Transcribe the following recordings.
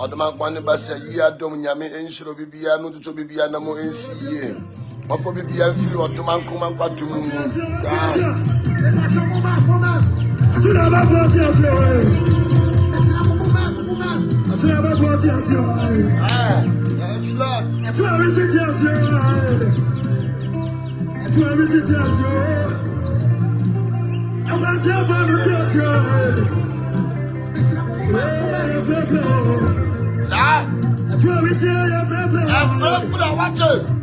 Odman kwani basa yi adom nyame enhiro bibia no tuto bibia na mo ensiye ofo bibia mfiri otoman kuma kwatum Asuna ba foti asio Asuna ba foti asio flood Etu arisiti asio Etu arisiti asio Awati abanu ti asio Etu arisiti ya Afra watch it.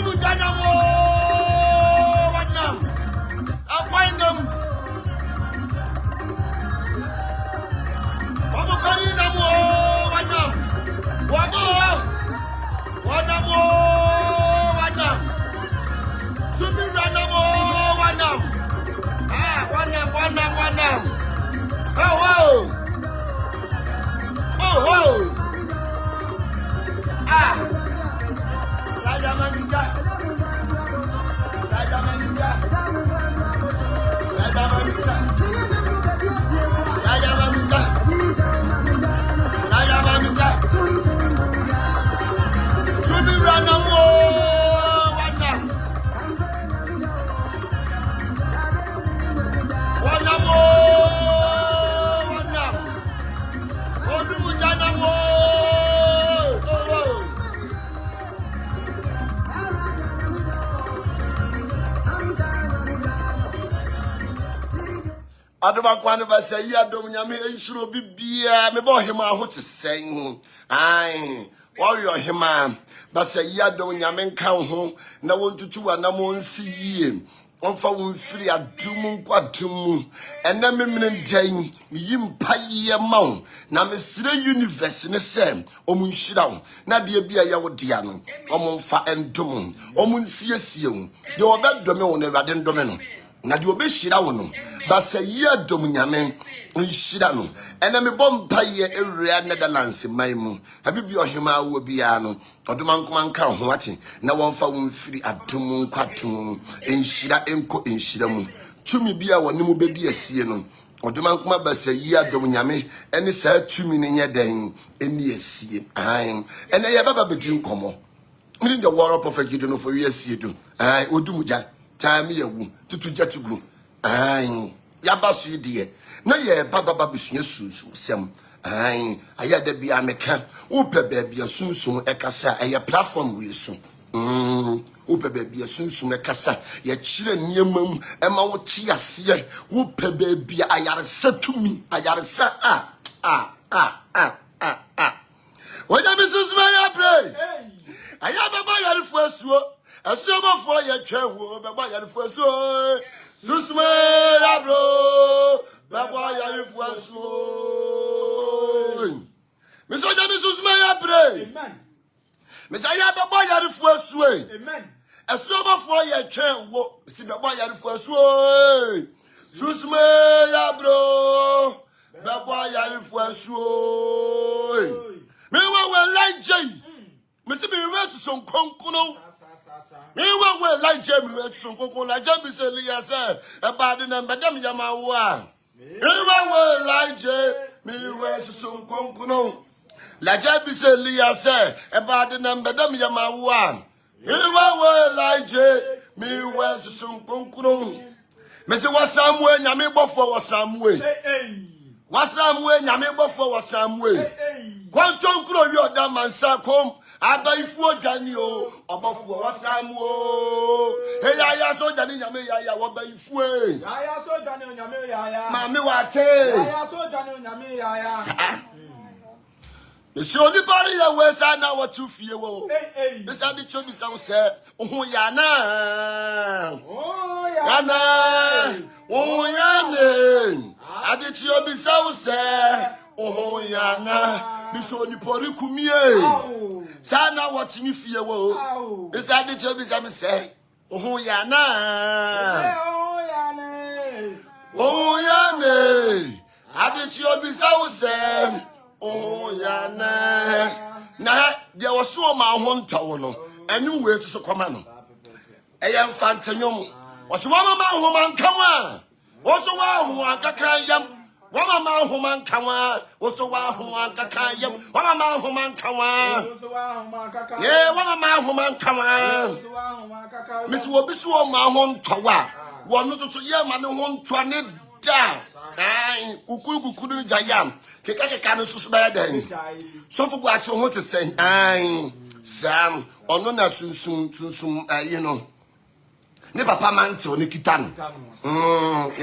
Odumu Janamo, Wanam. I find them. Wabo Karinamo, Wanam. Wabo, Wanamo, Wanam. Tumi Ranamo, Wanam. Ah, Wanam. Oh, ah, Raja Mamija. Tumi Ranamo, Wanam. Adoma kwani ba say ya dom nyame enshuro bibia me bo hema ho te sen ai warrior hema ba say ya dom nyame nka ho na wontutu wa na mo nsi yie onfa won firi adum nkwadum ena memene ndan meyimpa ye mawo na mesire universe ne se omunhira wo na de bia ye wo dia no omumfa endum omunsiesie wo de obedome wo ne rade ndome no na de obehira wo no ba say ya dom nyame nhira no ena me bompa ye ewria Netherlands maimu abibi ohema wo bia no odoma nkoma nka ho ate na wonfa won firi adum nkwatum enhira enko enhira mu tumi bia woni mu bedi asie no odoma nkoma ba say ya dom nyame ene saa tumi ne nye den eni asie ai ena ye baba bedi nkomo in the war of perfect you don't know for years you do ai odumuja time ye wu tutu jatugu ai yabasu die na ye baba babusua sunsun sem ai aya da bia meka upe bebia sunsun ekasa eye platform we so upe bebia sunsun ekasa ye kire niemam ema wo ti ase upe bebia ayaresa tumi ayaresa Oja bisusuma ya pray aya baba yarifu asuo asuobofo ye twawo baba yarifu asuo susuma ya bro baba yarifu asuo misoja bisusuma ya pray amen misaya baba yarifu asuo amen asuobofo ye twawo si baba yarifu asuo susuma ya bro baba yarifu asuo me wa like me se me retu son konkono me wa like me retu son konkono la jabi se liya se e ba de na mbedam yama wo a me wa like me retu son konkono la jabi se liya se e ba de na mbedam yama wo a me wa like me retu son konkono me se wasamwe nyame bofo wasamwe wasamwe nyame bofo wasamwe Kwanton kro wi oda mansa kom abaifu ojani o obofo wasamu ya so jani nyame ya wo baifu ya so jani nyame ya mami wate ya so jani nyame ya so ni bari ya wesa na watu fie wo bisa di chobi sa wo se ohun ya na ohun ya ne adi ti obi sa wo se ohun ya na biso ni pori kumie sana watimi fie wo bisa di chobi sa me se ohun ya na ohun ya ne adi ti obi sa wo se oh ya na dia woso ma ho ntawo no anyu we to koma no eya mfantanyom woso ma ho man kanwa woso wa ho akaka yam wa ma ho man kanwa woso wa ho akaka yam wa ma ho man kanwa woso wa ho akaka ye wa ma ho man kanwa woso wa ho akaka misi wo biso ma ho ntawa wono to so ye ma ne ho ntwa ne da ai kukuru ni jayam keka no susu ba dan so fu gwa che ho te sen ai sam ono na tunsun ayi no ne papa mante oni kitano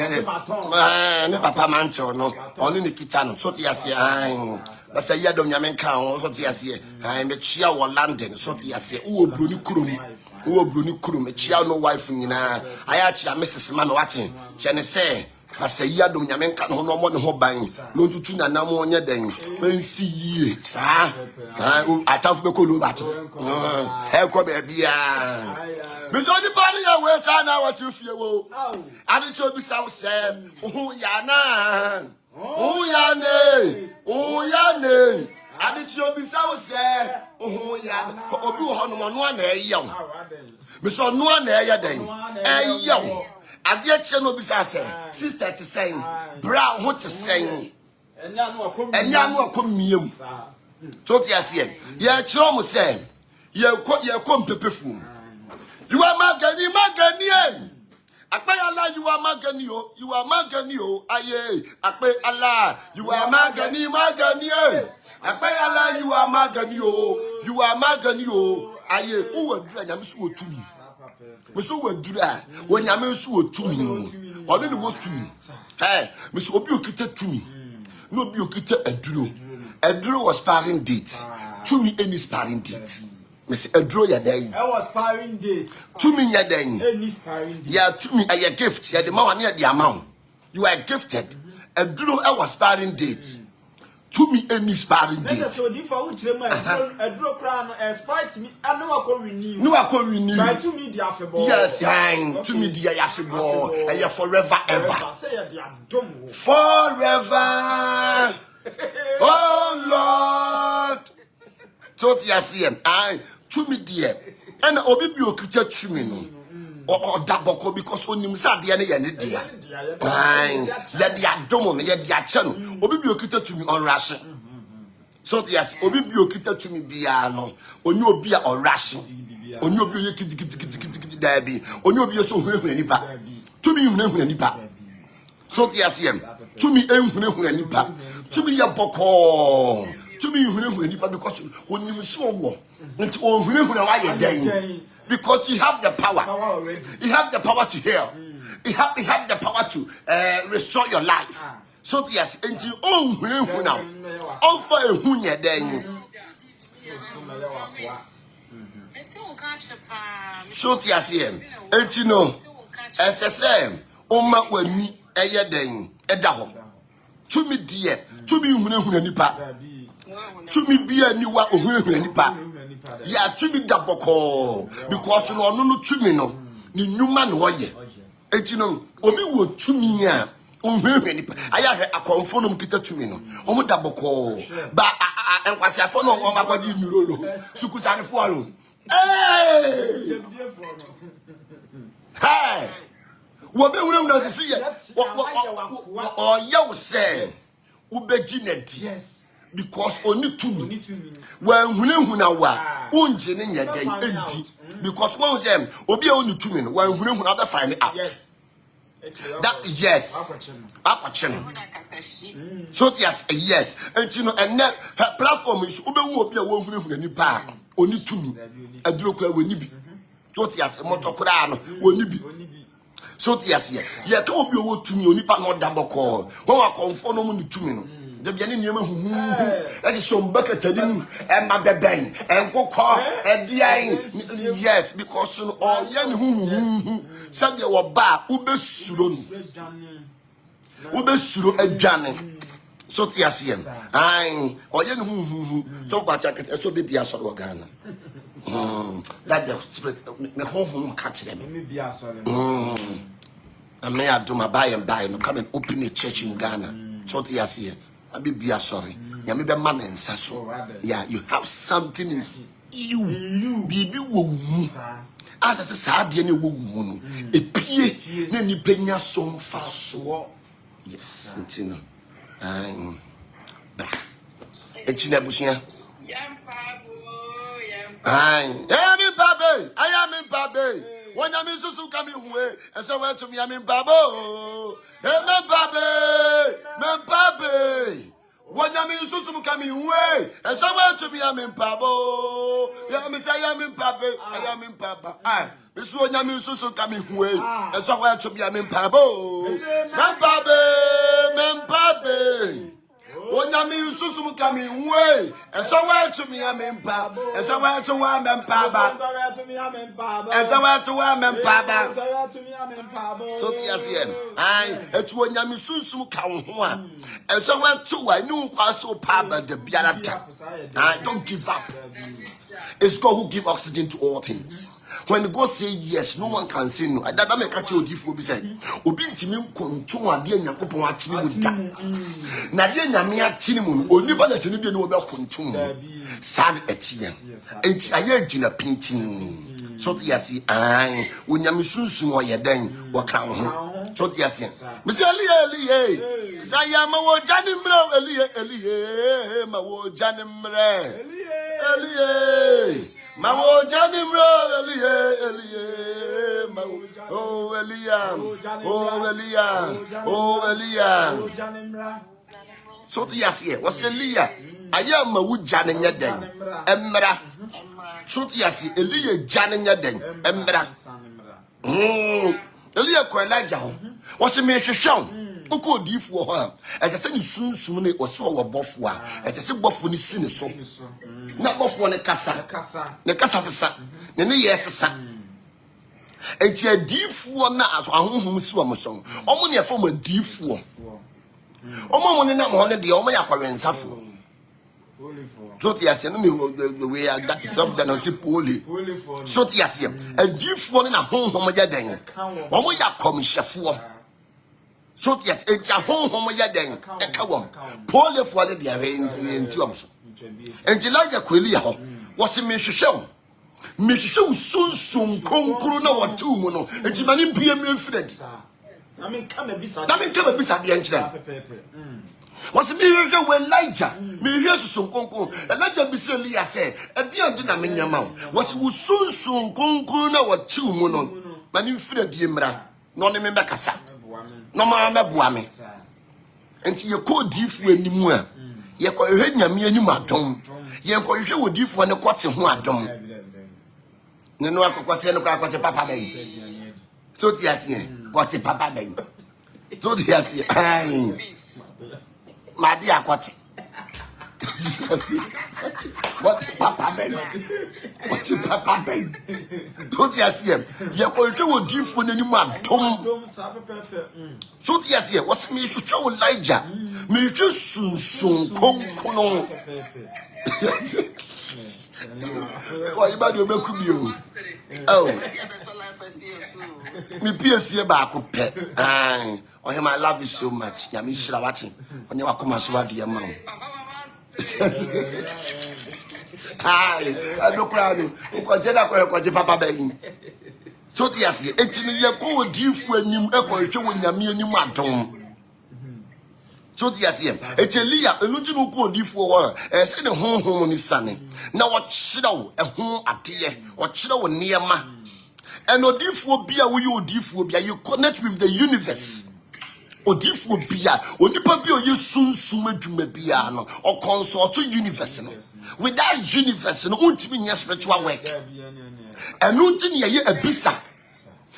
ne papa mante no oni ne kitano so te ase ai basa ya dom nyame kan so te ase ai me chia wo London so te ase wo broni kurom wo bruni kuru me chia no wife nyina aya chia Mrs. Mama watching chene say asa yi adom nyame nka no no mo ne ho ban no tutu nanam onye den mansi yie sa atafo be ko lo ba che e ko be bia me so di bari ya we sa na wa chi fie wo ade cho bi sa wo se hu ya na hu ya ne ade cho bi sa wo se hu ya obi ho no no na e yaw me so no na e ya den e yaw ade che no bi sa se sister te sen bra ho te sen enya no akomiem so ti ase ye chiro mo se ye kom pepefum you are magani Akbayala, you are magani o aye akbayala you are magani akbayala you are magani o aye o wadura nyame so otumi me so wadura wo nyame so otumi o ne wo tumi me so obi okita tumi no obi okita aduro was sparring date tumi any sparring date Miss Edro Yaday. I was sparring date. To me, Yaday. Any sparring date. Yeah, to me, a gift. Yeah, the man near the amount. You are gifted. Edro, I was sparring date. To me, any sparring date. So, if I would tell my Edro crown, spite me, I know I could renew. No, I could renew. To me, the affable. Yes, to me, the affable. And you're forever, ever. Forever. Oh, Lord. So, I. To me, dear, and obi bi okita tumi no or daboko because onim sa de ne ye ne dia ya dia domo no ya dia che no obi bi okita tumi onrase so yes obi bi okita tumi bia no onye obi a onrase onye obi ye kiti da bi onye obi so hunhun nipa tumi hunhun nipa so yes tumi enhunhun nipa tumi ya boko tumi hunhun nipa because onim so wo because you have the power. You have the power to heal. You have the power to restore your life. So yes, and you now. Offer a hunya then. So yes, and you know, as I say, Oma when me a den edaho. To me dear, to me nipa. To me be a new one nipa. Yeah, to me daboko because no to me no ni nyuma no ye enti no obi wo to me a onhwehwe nipa aya akonfo no mkita to me no omo daboko ba enkwasiafo no o makwaji nuro no sukusane fo aro hey wo be wura na se ye o ye wo se wo beji na di because only to me when huna wa unje ne nyeden enti because one of them obi only to me when huna be find out that yes akwache no so yes enti no and her platform is obi obi a wo huna ni pa only to me aduro kwa woni bi so yes moto kura no woni bi so yes ye ka obi owo to me oni pa no daboko won wa konfo no mu ni to me no the beginning you that is some bucket and my baby and cocoa and yes because all young said you were bar ube suro a journey so yes I or young so much I can so be a sort of Ghana that the spirit me home catch them I may I do my buy and buy no come and open a church in Ghana so yes be sorry. Yami be man and sasso. Yeah, you have something is you. Bibi wo as a sad any woman. A pie, then you pay your song fast. Yes, Santino. I'm Bushia. I am in Babe. When I'm in Susu coming away, and so went to me, I'm in Babo. Babe. When I'm in Susu coming away, and so went to me, I'm in Babo. Yeah, Miss, I am in Papa. I, Miss Wanyam in Susu coming away, and so went to me, I'm in Babo. Babe. Onyami susum coming way. And somewhere to me, I'm in Pab. And somewhere to one and Paba. And somewhere to one and Paba. So, yes, I, it's when Yami susum come home. And somewhere too, I knew was so Paba the Biarata. I don't give up. It's God who gives oxygen to all things. When God say yes, no one can say no. I don't make a child if we said, Obintimin contour, dear Yakopo, Nadia Yamia Tinimun, or never let anybody know about contour. Sad etienne. And I heard in a painting. So, yes, I, when Yamisun or your dang, what count. So, yes, Miss Elie, Sayama, Janim, Elie, Mawo Janim, Elie. Mawo Janimro Elie oh Elia so tiasie was Elia aya mawu janenya den emra so tiasie Elia janenya den emra Elia ko Elijah ho was me hwehwem uko difu ho e tese ni sunsum ne oso wo bofo a e tese bofo ni si ne so na bofo ne kasa sesa ne yesesa enti adifu na aso ahohom si wo mo omo ne efo mo adifu omo ne na mo ne de omo yakwawensafo so tiase no me we are governor not poli so tiase adifu ne na honhom ya den omo yakomhyefo so tiase enti honhom ya den e ka wom poli fo de de enti omso enti laja kweli ya ho wose me hwehwem sunsun konkro na watu mu no enti mani mpie me fredi na me kama bisa de enkyere wose me hwehwe Elijah me hwehwe sunsun konkro Elijah bisa Elia say e de ande na me nyama wose sunsun konkro na watu mu no mani fredi emra no ne me bekasa no ma meboa me enti ye ko difu animu a ye ko hwe nyame anim adom ye ko hwe wodifo ne kote ho adom ne no akokote ne akokote papa bayi so ti atie kote papa bayi so ti atie ai madi akote what papa bayi so ti atie ye ko hwe wodifo ne anim adom so ti atie was me hwe Elijah me hwe sunsun konkono why you bad you make me oh me PSC ba ko pe ai oh him I love you so much ya me shira watching onye wakoma so wade am ai I no plan ko je da ko je papa bayi so ti ase etini ye ko odifu anim e ko hwe wo nyame anim adom so ti ase Elia enuti no ko odifu wo se ne honhom ni sane na wo kyerɛ wo ho ade wo kyerɛ wo niema and odifu bia wo ye odifu bia you connect with the universe odifu bia onipa bia oye sunsum adwuma bia no o consult to universe no without universe no untimi nya spiritual work and untimi ye abisa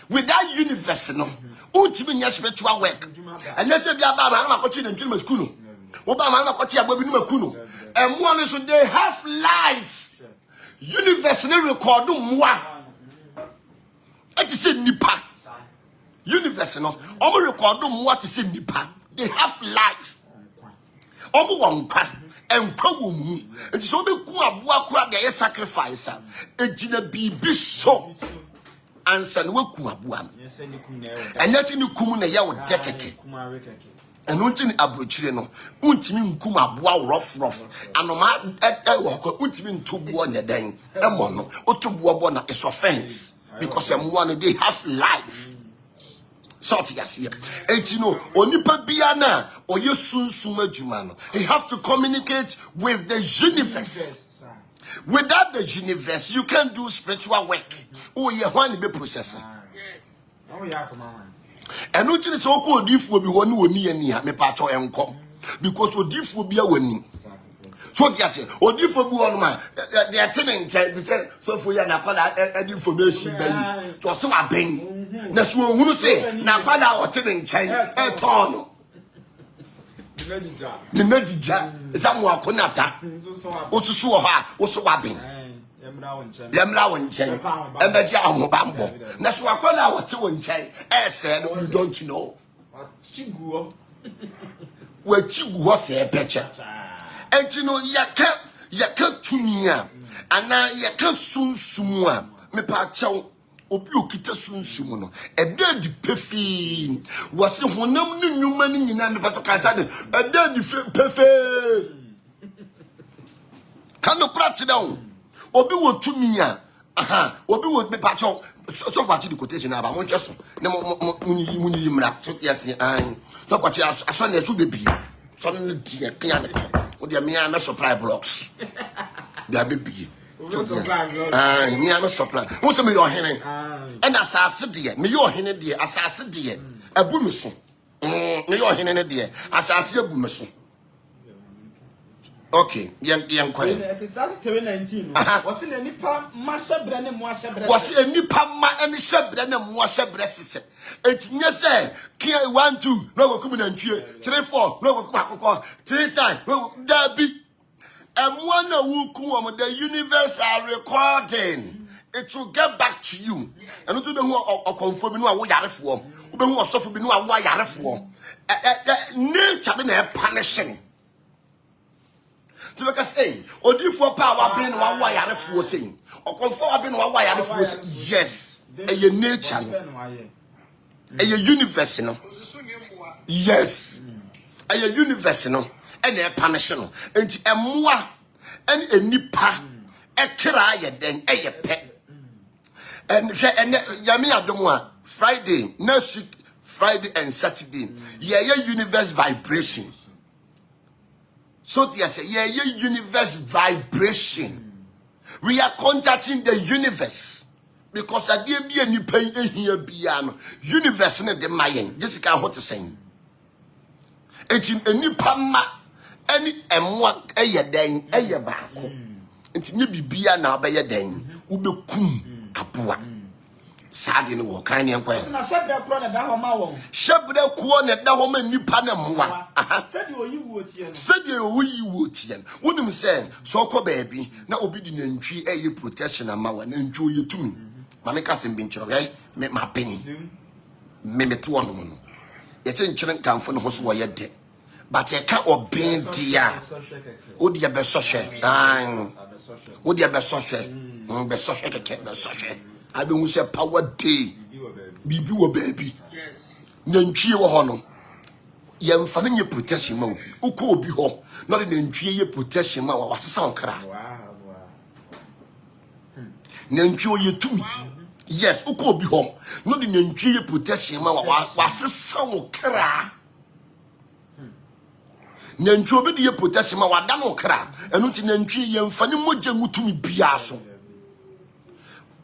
without universe no untimi nya spiritual work and let's say bia ba ma na akotwe na ntwene masku no wo ba ma na akotwe agba bi no maku no and one so they have life universe no record mwa it is nipa universe no omo record mwa to say nipa they have life omo wonkwa enkwa wo mu it is obe ku aboa kura de sacrifice ejina bibi so ansa no waku aboa and yet ni kum na ye wo dekeke and untini abrochire no untimi nkum aboa rough anoma wo ko untimi ntobuo nyeden emo no otobuo bo na is offense because one they have life sort yase etino onipa bia na oye sunsum adwuma no he have to communicate with the universe. Without the universe you can't do spiritual work. Oh ye one be processing oh yeah come on and untini so ko odifu bi ho ne oni ani ha me pa cho enko because odifu bia wani so yase odifu bi ho no ma they are telling so for ya na call information by to so aben na so hunu say na kwada o tene nchen e ton the Nedija, Zamwa Konata, Usuha, Usuabin, Yamla and Chen, and the Jam Bambo. That's what I was doing, Chen. Said, you don't know. Where Chigu was a picture. And you know, Yaka to me, and now Yaka soon sumwa, me pacho. Obi okita sunsumu e dey di pefi wase honam ne nnwuma ne nyina me pato kansa de e dey di pefe kan no kura ti down obi wo tumi a obi wo me pacho so kwachi di quotation aba mo ncheso ne munyi mra so tiase an no kwachi aso na so bebi so ne die kan ne o de me am supply blocks dia bebi me am supply who say me your hene and asase de me your hene de asase de abu me so me your hene ne de asase abu me so okay yen kwai exercise 19 was in nipa ma hyebre ne mo hyebre was nipa ma ene hyebre ne mo hyebre sese etinye se kia 1 2 no go kum na ntwie 3 4 no go kum akoko 3 times no dabi one who the universe are recording. It will get back to you. And to the who are confirming what we are for. Who are suffering what we are for. Nature in a punishing. To make us say, or do for power being what we are for saying. Or conform being what we are for saying. Yes. A nature. A universe. Yes. A universe. And a punishing. And a moi and a nipa a cry then a pet. And Yami Adomwa Friday, next week, Friday and Saturday. Yeah, universe vibration. So yes, yeah, universe vibration. We are contacting the universe. Because I did be a new pain here piano. Universe in the Mayan. Jessica, what to say? It's a new pama. Any emwa eye den eye baako ntini bibia na obeye den ubekum aboa saade ne wo kan ne enko na shebre kro na da ho ma won shebre kuo ne da ho ma nipa na mwa sede oyiwu otie no sede oyiwu otie no wonim se so ko baabi na obi di nantwi eye protection ama wa nantwi oyetumi ma me kasem bi nkyero me ma peni me to ono no yete nkyere kanfo ne ho so wo ye de but you can't obey dear. Would you be such a would you be such a be such a I don't say power day. Bibi wo baby. Yes. Nantwie wo ho no. Ye mfa ne protection ma obi. Uko obi ho. Not the nantwie ye protection ma wa wasesa onkra. Wow. Nantwie ye tumi. Yes, uko obi ho. Not the nantwie ye protection ma wa wasesa onkra. Nantwi obi de protection ma wada no kra enu nti nantwi ye mfa ne moja ngutumi bia so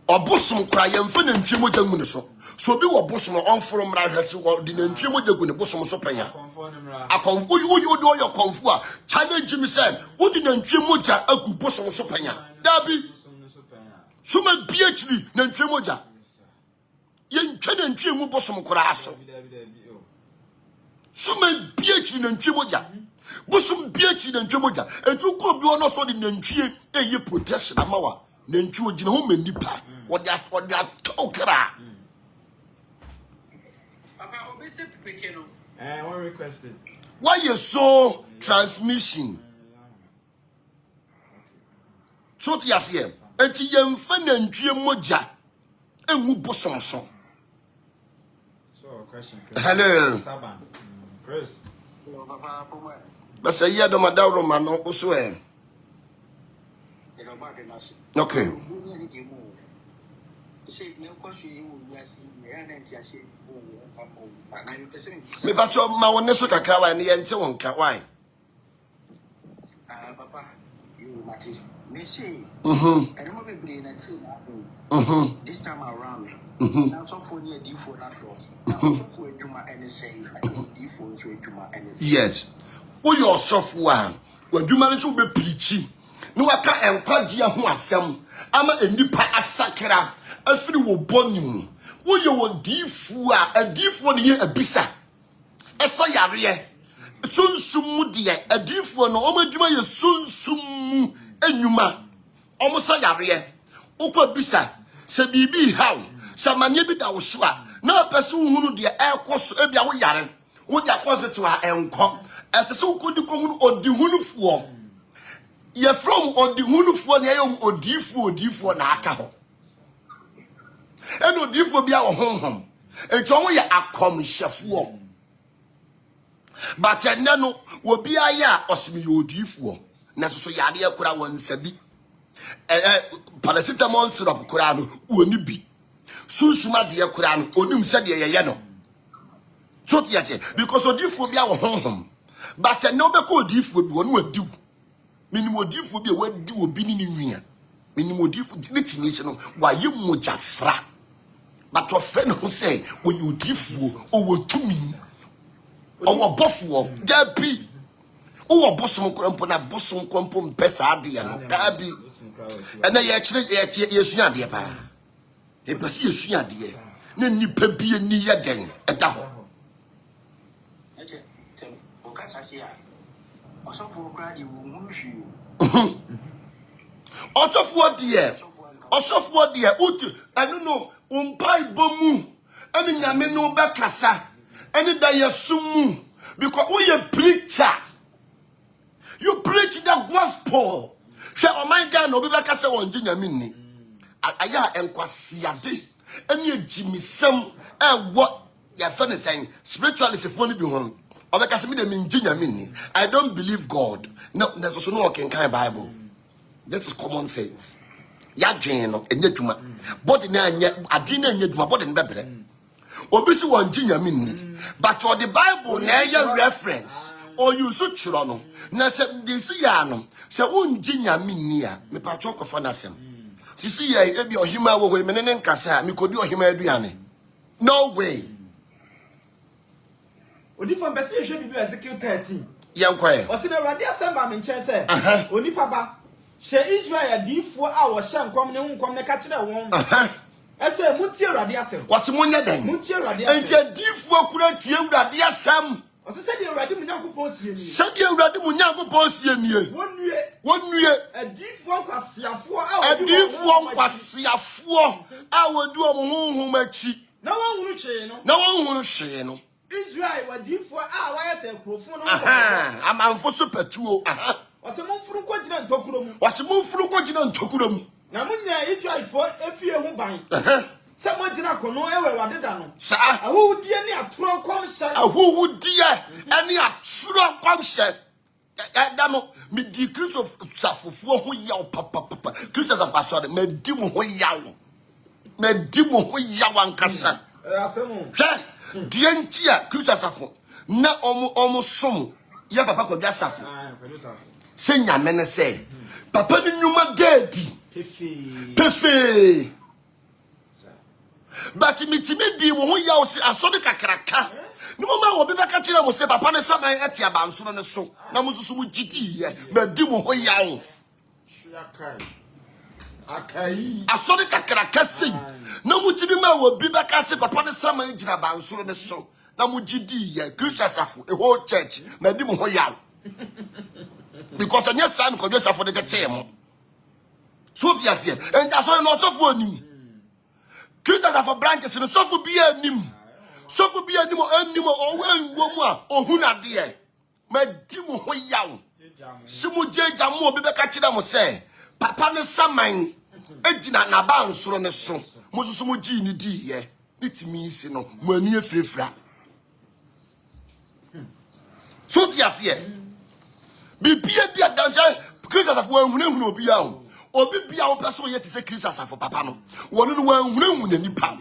obosom kra ye mfa nantwi moja ngu ne so obi wo bosom onforo mra hwese wo de nantwi moja gu ne bosom so panya akon wo do yo konfu a challenge me say wo de nantwi moja agu bosom so panya dabi suma phd nantwi moja ye ntwa nantwi mu bosom kra aso suma phd nantwi moja busum biachi na ntwemoja etu ko bi ono so de nantwie eye protection amawa nantwie ogina ho manipa wode atokra papa obese peke no one requested why you so transmission so ti ase enti ye mfa nantwie moja enwu busum so question hello Saban Chris papa pomo but say ya do madawro ma no so e okay me bacho ma won so kakra wa ne ye nte won ka why papa you mati me say and mo be bring na two this time around now so for near d4 not dos now so for eduma any say d4 so eduma any yes wo your software waduma no so be preachi no waka enkwagye ho asem ama enipa asakra afiri wo bonim wo ye wo difu a difu ne ye abisa esa yare sunsum de adifo no omadwuma ye sunsum enwuma omosa yare ukọ bisa se bibi haw se manye bi da wo so a na pese hunu de ekoso ebia wo yare wo de hospital a enko esese ukodi ko hunu odihunufo ye from odihunufo na ye odifo na aka ho eno odifo bia wo honhom eto wo ye akomhyefo but enano obi aya osimi odifo na so yade akura wonsabi paracetamol syrup kura no oni bi susuma de akura no onim se de yeye no so tiache because odifo bia wo honhom but enno be ko odifo bi wonu adiw minimo odifo bi wadi obi ni nwia minimo odifo litimi se no waye mojafra but your friend who say wo odifo o wotumi owo bofo dabi owo bosom krompo na bosom krompo mpesa ade no dabi ena ye kire ye sua ade pa e pese ye sua ade na nipa bi ni ye den eda ho eche tem o ka sase a osofo kra de wo hunu hwi osofo de utu anu no umpai bomu eni nyame no be kasa eni da yesumu because we a preacher. You preach the gospel. She o my God no be kasa won nyame ni aya enkwasiade eni ejimisem what ya fene saying spirituality for ni bi hon obekase me de nyame ni. I don't believe God. No so no can kind Bible. This is common sense. Ya dwen no enye dwuma body na anya adwen na enye dwuma body na bebre obisi won nyame ni but for the Bible na ya reference or you so chiro no na se ndisi ya no se won nyame ni a me pa cho kofa na sem sisi ya e bi ohima wo ho me ne nkasa me kodi ohima aduane no way onipa mbese ehwe bibi Ezekiel 13 yankwae o se na Awurade asamba me nchen se onipa ba she Israel adifo a wo hye nkom ne nkom ne ka kire won ese mutie Awurade asem wase monye den mutie Awurade asem enje adifo kura tie Awurade asem o se se de Awurade munyankopon sie ni se de Awurade munyankopon sie ni wonue adifo kwasiafo a wodi o honhom achi na wonhunu hwe no Israel wadifo a waya se krofo no amanfo so patuo wase momfuru kogina ntokuro mu na munya Israel fo efie hu ban se mo gina kono ewe wadeda no sa ahudie ni atoro komse ani atoro komse da no me di Christ of safofuo ho yaw papa Christ of asore me di mo ho yaw ankasa asemu die ntia Christ asafo na omo som ya papa ko asafo se nyame ne se papa ni nyuma dedi pefe but mitimi di wo ho yaw se asode kakraka ni mo ma wo be beka kire mo se papa ne saman ati abansoro ne so na mo susu mu gidi ye ma di mo ho yaw akai asode kakraka sei na mo tibi ma wo bi beka se papa ne saman gira abansoro ne so na mo gidi ye Christosafo a whole church ma di mo ho yaw because anya san ko Joseph de get mo so tiatie and asore no sofo anim Christosafo branches no sofo bi anim o enwo mu a ohun ade ma di mo ho yaw simu jeja mo obi beka kire mo se papa ne saman ejina na ba nsoro ne so mo susu mo gi ni di ye nitimi isi no mo ani efrefra so tiasie bibia dia danse Christosafo wanhunahunu obi a obi bia wo person ye te se Christosafo papa no wono no wanhunahunu nipa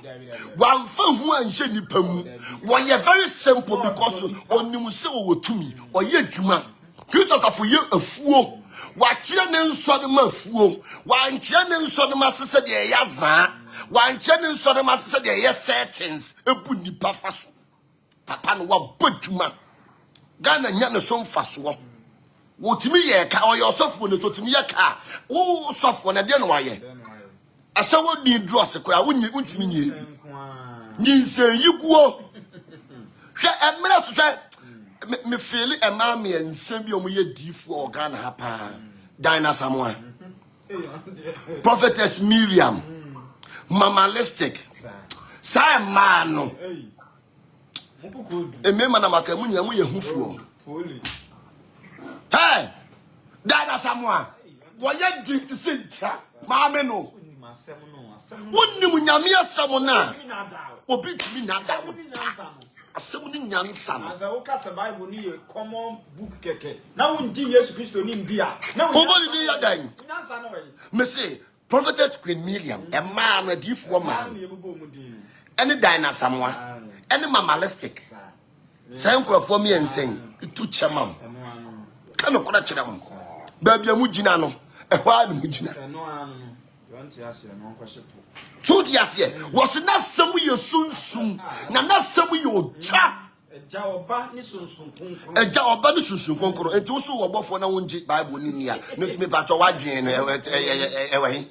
wanfa hu anhye nipa mu wo ye very simple because onimu se wo tumi oye adwuma Christosafo ye afuo wa kire ne nsode ma afuo wa nkire ne nsode ma sese de ya zaa wa nkire ne nsode ma sese de ye settings ebu nipa faso papa no wa bodwuma Ghana nya ne so mfaso wo timi ye ka o yosofo ne so timi ye ka wo sofo na de no waye asa wo ni dross kwa wo ntimi nye bi nyinse yiguo hwe emra so hwe me feel a mammy and send you a deep for Ghana hapa. Dinah Samoa. Prophetess Miriam. Mamalistic. Simon. A member of Makamunia, we are who. Hey, Dinah Samoa. What you drink to sit, Mamma? Wouldn't you Yamia Samona? Or beat me not that one. Assuming young son. As I walk as a Bible near common book keke. Now in Jesus Christ in India. No, nobody do your dying. Missy, Prophetess Queen Miriam, a man, a deep woman. Any Dinah Samoa, any Mamalistic. Same for me and saying, to Chamam. Cannot catch them. Baby Mujinano, a wild Mujina. So yes, was not some you soon, not some you cha. A Jawa Banisun Conqueror, and also above for no Bible in here, not me but a wagon away.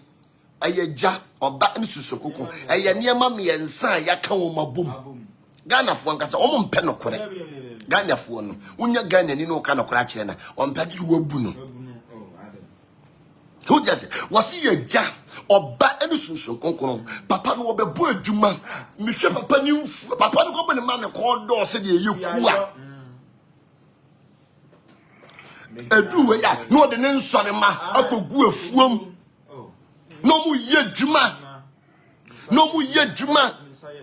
A ja or Banisus Coco, a near mammy and son, Yakama boom. Ghana for one cast almost penocore. Ghana for one, when you're Ghana, you know, kind of cratching on Patty Wobuno. Who just was he a ja or bad any soon conqueror? Papa no be boy Juma, Michel Papa knew Papa no open a man called door said you qua. A do ya, no the name Sonema, I could go a foom. No more yet Juma, no more yet Juma.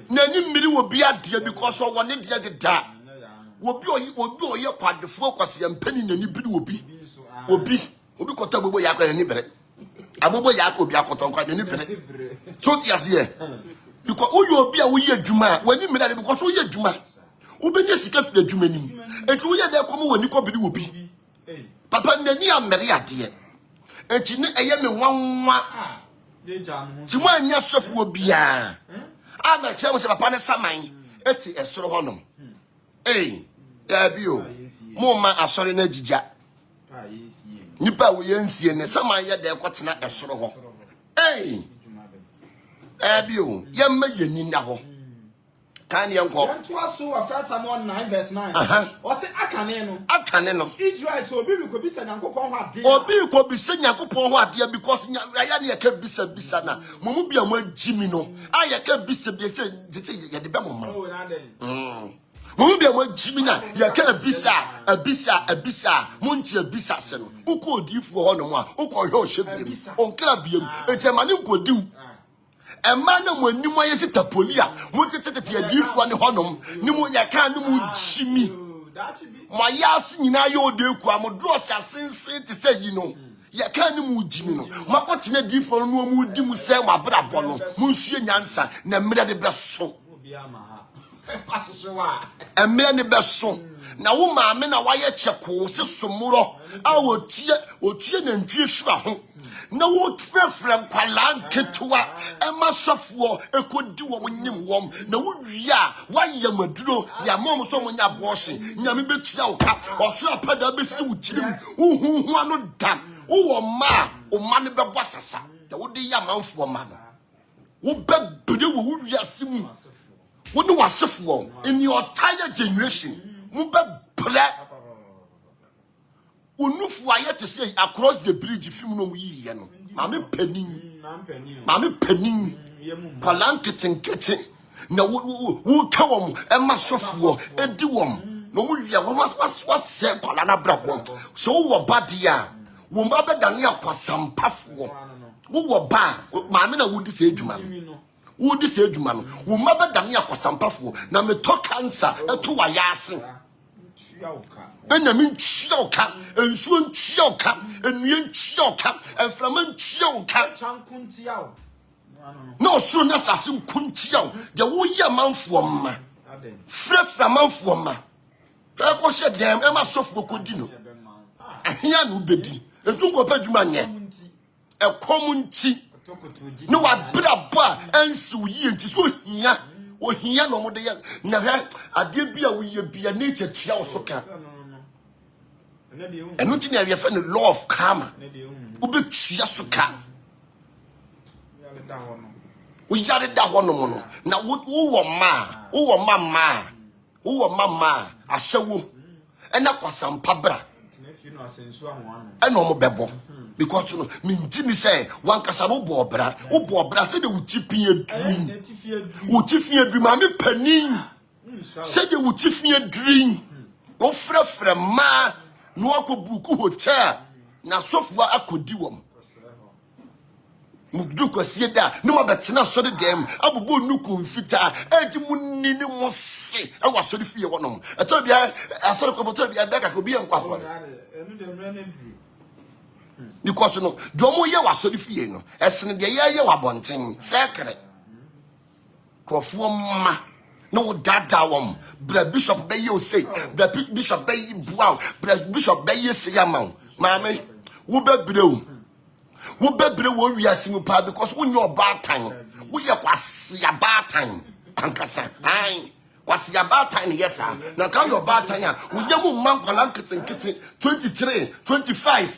Nanny Millie will be at dear because I wanted to get that. Will be your quite the focus and penny and you will be. Obi kota bobo yakwa ni bere abobo yakwa obi akoton kwa ni bere so yes here because oyo obi a wo ye adwuma wani me na because wo ye adwuma obenye sika fi adwuma nim enti wo ye da komo wani ko bidi wo bi papa nani amere ade enti ne eye me nwanwa ti mo anya sofu obi a ama che mo se papa ne saman eti esoro honom ya bio mo ma asori na jija nipa wo yensie ne saman ye de kwotena esoro ho bio yemma yeni na ho kan ye nko to aso wa first Samuel 9 verse 9 o se akane no Israel so obi ko bisa Nyankopon ho ade obi ko bisa Nyankopon ho ade because ya ne ye ka bisa na mumu bia mo agimi no aye ka bisa se ye de be mo ma Mumu bia mo agimi na ye ka abisa munti abisa se no uko odifu ho no mo a uko hwe o hwebem onkra biam etemane nkodiu Emma no mo nimu ayesi tapoli a mo tetete adifu ne honom ni mo ye kan ni mo jimi mo yas nyina ye odeku am dross asense te se yi no ye kan ni mo jimi no makotene adifu no mo di mu se mo abrabọ no mo nsue nyansa na mmere de beso Emre ne beso na wo maame na waye cheko se somuro a otie na ntwie hwa ho na wo frefre nkwala nketewa ema sofo ekodi wo nyim wom na wo wia waye maduro dia mom so mo nya bohye nyame betua wo ka osoro pada be si wo kirim hu anu dam wo ma o ma ne bebo sasa da wo de ya manfo ma no wo bebede wo wia simu wo no wasefo in your entire generation mu bebre unufu ayete say across the bridge film no yi ye no mame panin kwalankete na wo ka wom e masofo edi wom no mu ye wo was say kwalana brabom so wo badia wo ma bedane akwasampafo wo ba mame na wo di se adwuma wudi se adwuma no wo ma bedane akwasampafo na me to cancer eto wa yase Benjamin Chioka, and Swan Chioka, and Yen Chioka, and Flaman Chioka. No sooner as I soon Kuntiao, the Wuya man from Fresh man from ma. I was said them, Emma Sofo Codino. And here no bedi, and don't go bed man yet. A common tea. No, I better bar and so ye so here. O here no more day. Never, I did be a nature child soccer. And nothing have you found the law of karma. Ube chiasuka. We yarded that one mono. Now, what who were mama, a show. ena kwasampa bra ena omo bebo because no minjini say wan kasa no bo bra say de wuchipi adrin wuchifi adrin ma me panin say de wuchifi adrin o frefre ma no akobuku hotel na sofua akodi wom mugdu kwasie da no ma betena so de dem abubu nuku mfita eji munni ni mose e waso de fie wonom eto bia asoro ko moto bia beka ko bia nkwafo enu de mra na dru because no do mo ye waso de fie no esene de ye wabonten sekre krofo ma no dada wom bra bishop be ye o say bra bishop be ye buaw bra bishop be ye se yama maame wo be brew wo bebre wo wiase mu pa because wo nyo batan wo ye kwase ya batan ankasa ai kwase ya batan yesa na kan yo batan ya wo ye mu man kwala nkete 23 25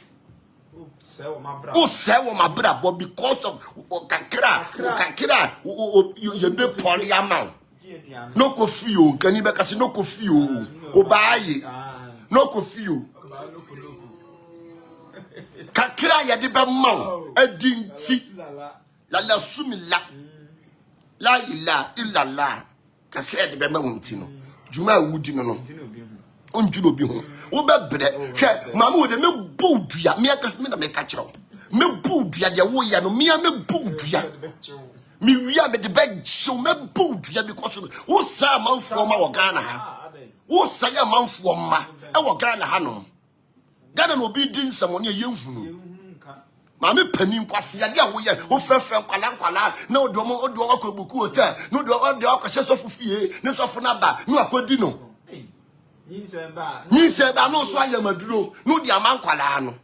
o se wo mabra bo because of kakra you be polyamount no ko fio kani be kasi no ko fio o baaye no ko fio kakra ya de be maw adinti la sumila la ila illa la kakra de be maw nti no juma wudi no onjuno bi ho wo be bre hwe mama wo de me bodua me akas me na me ka kiro me bodua de wo ya no me bodua me wia me de be show me bodua because wo sa manfo ma wo Ghana ha wo sa ya manfo ma e wo Ghana ha no Ghana no bi din samone ye nhunu ma me panin kwase ya de wo ye wo fefe nkwala na odo akwabuku hotel no odo akɔhye sofo fie ne sofo na ba no akodi no Ninseba no so ayamaduro no di amankwala no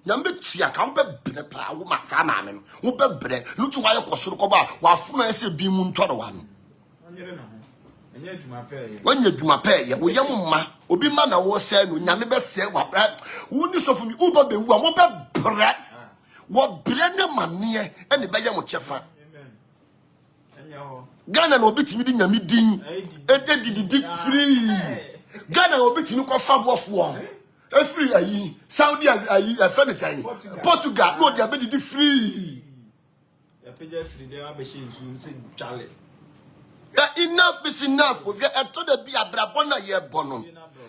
nyambe tua ka wo be bre pa wo ma fa ma me no wo be bre no tu waye kosoro ko ba wa funu ese bi mu ntoro wa no wanya dwuma pa ye wo yam ma obi ma na wo se no nyame be se wa bra wo ni sofu mi wo ba be wu a mo be bre wo bre ne mane ene be ye mo chefa Ghana no bitimi di nyame din ededidi free Ghana obetimi ko fabofo free ayi Saudi ayi afenita Portugal no dia be di free ya peja free dey be she nsu se chale enough is enough we eto da bi abrabo na ye bono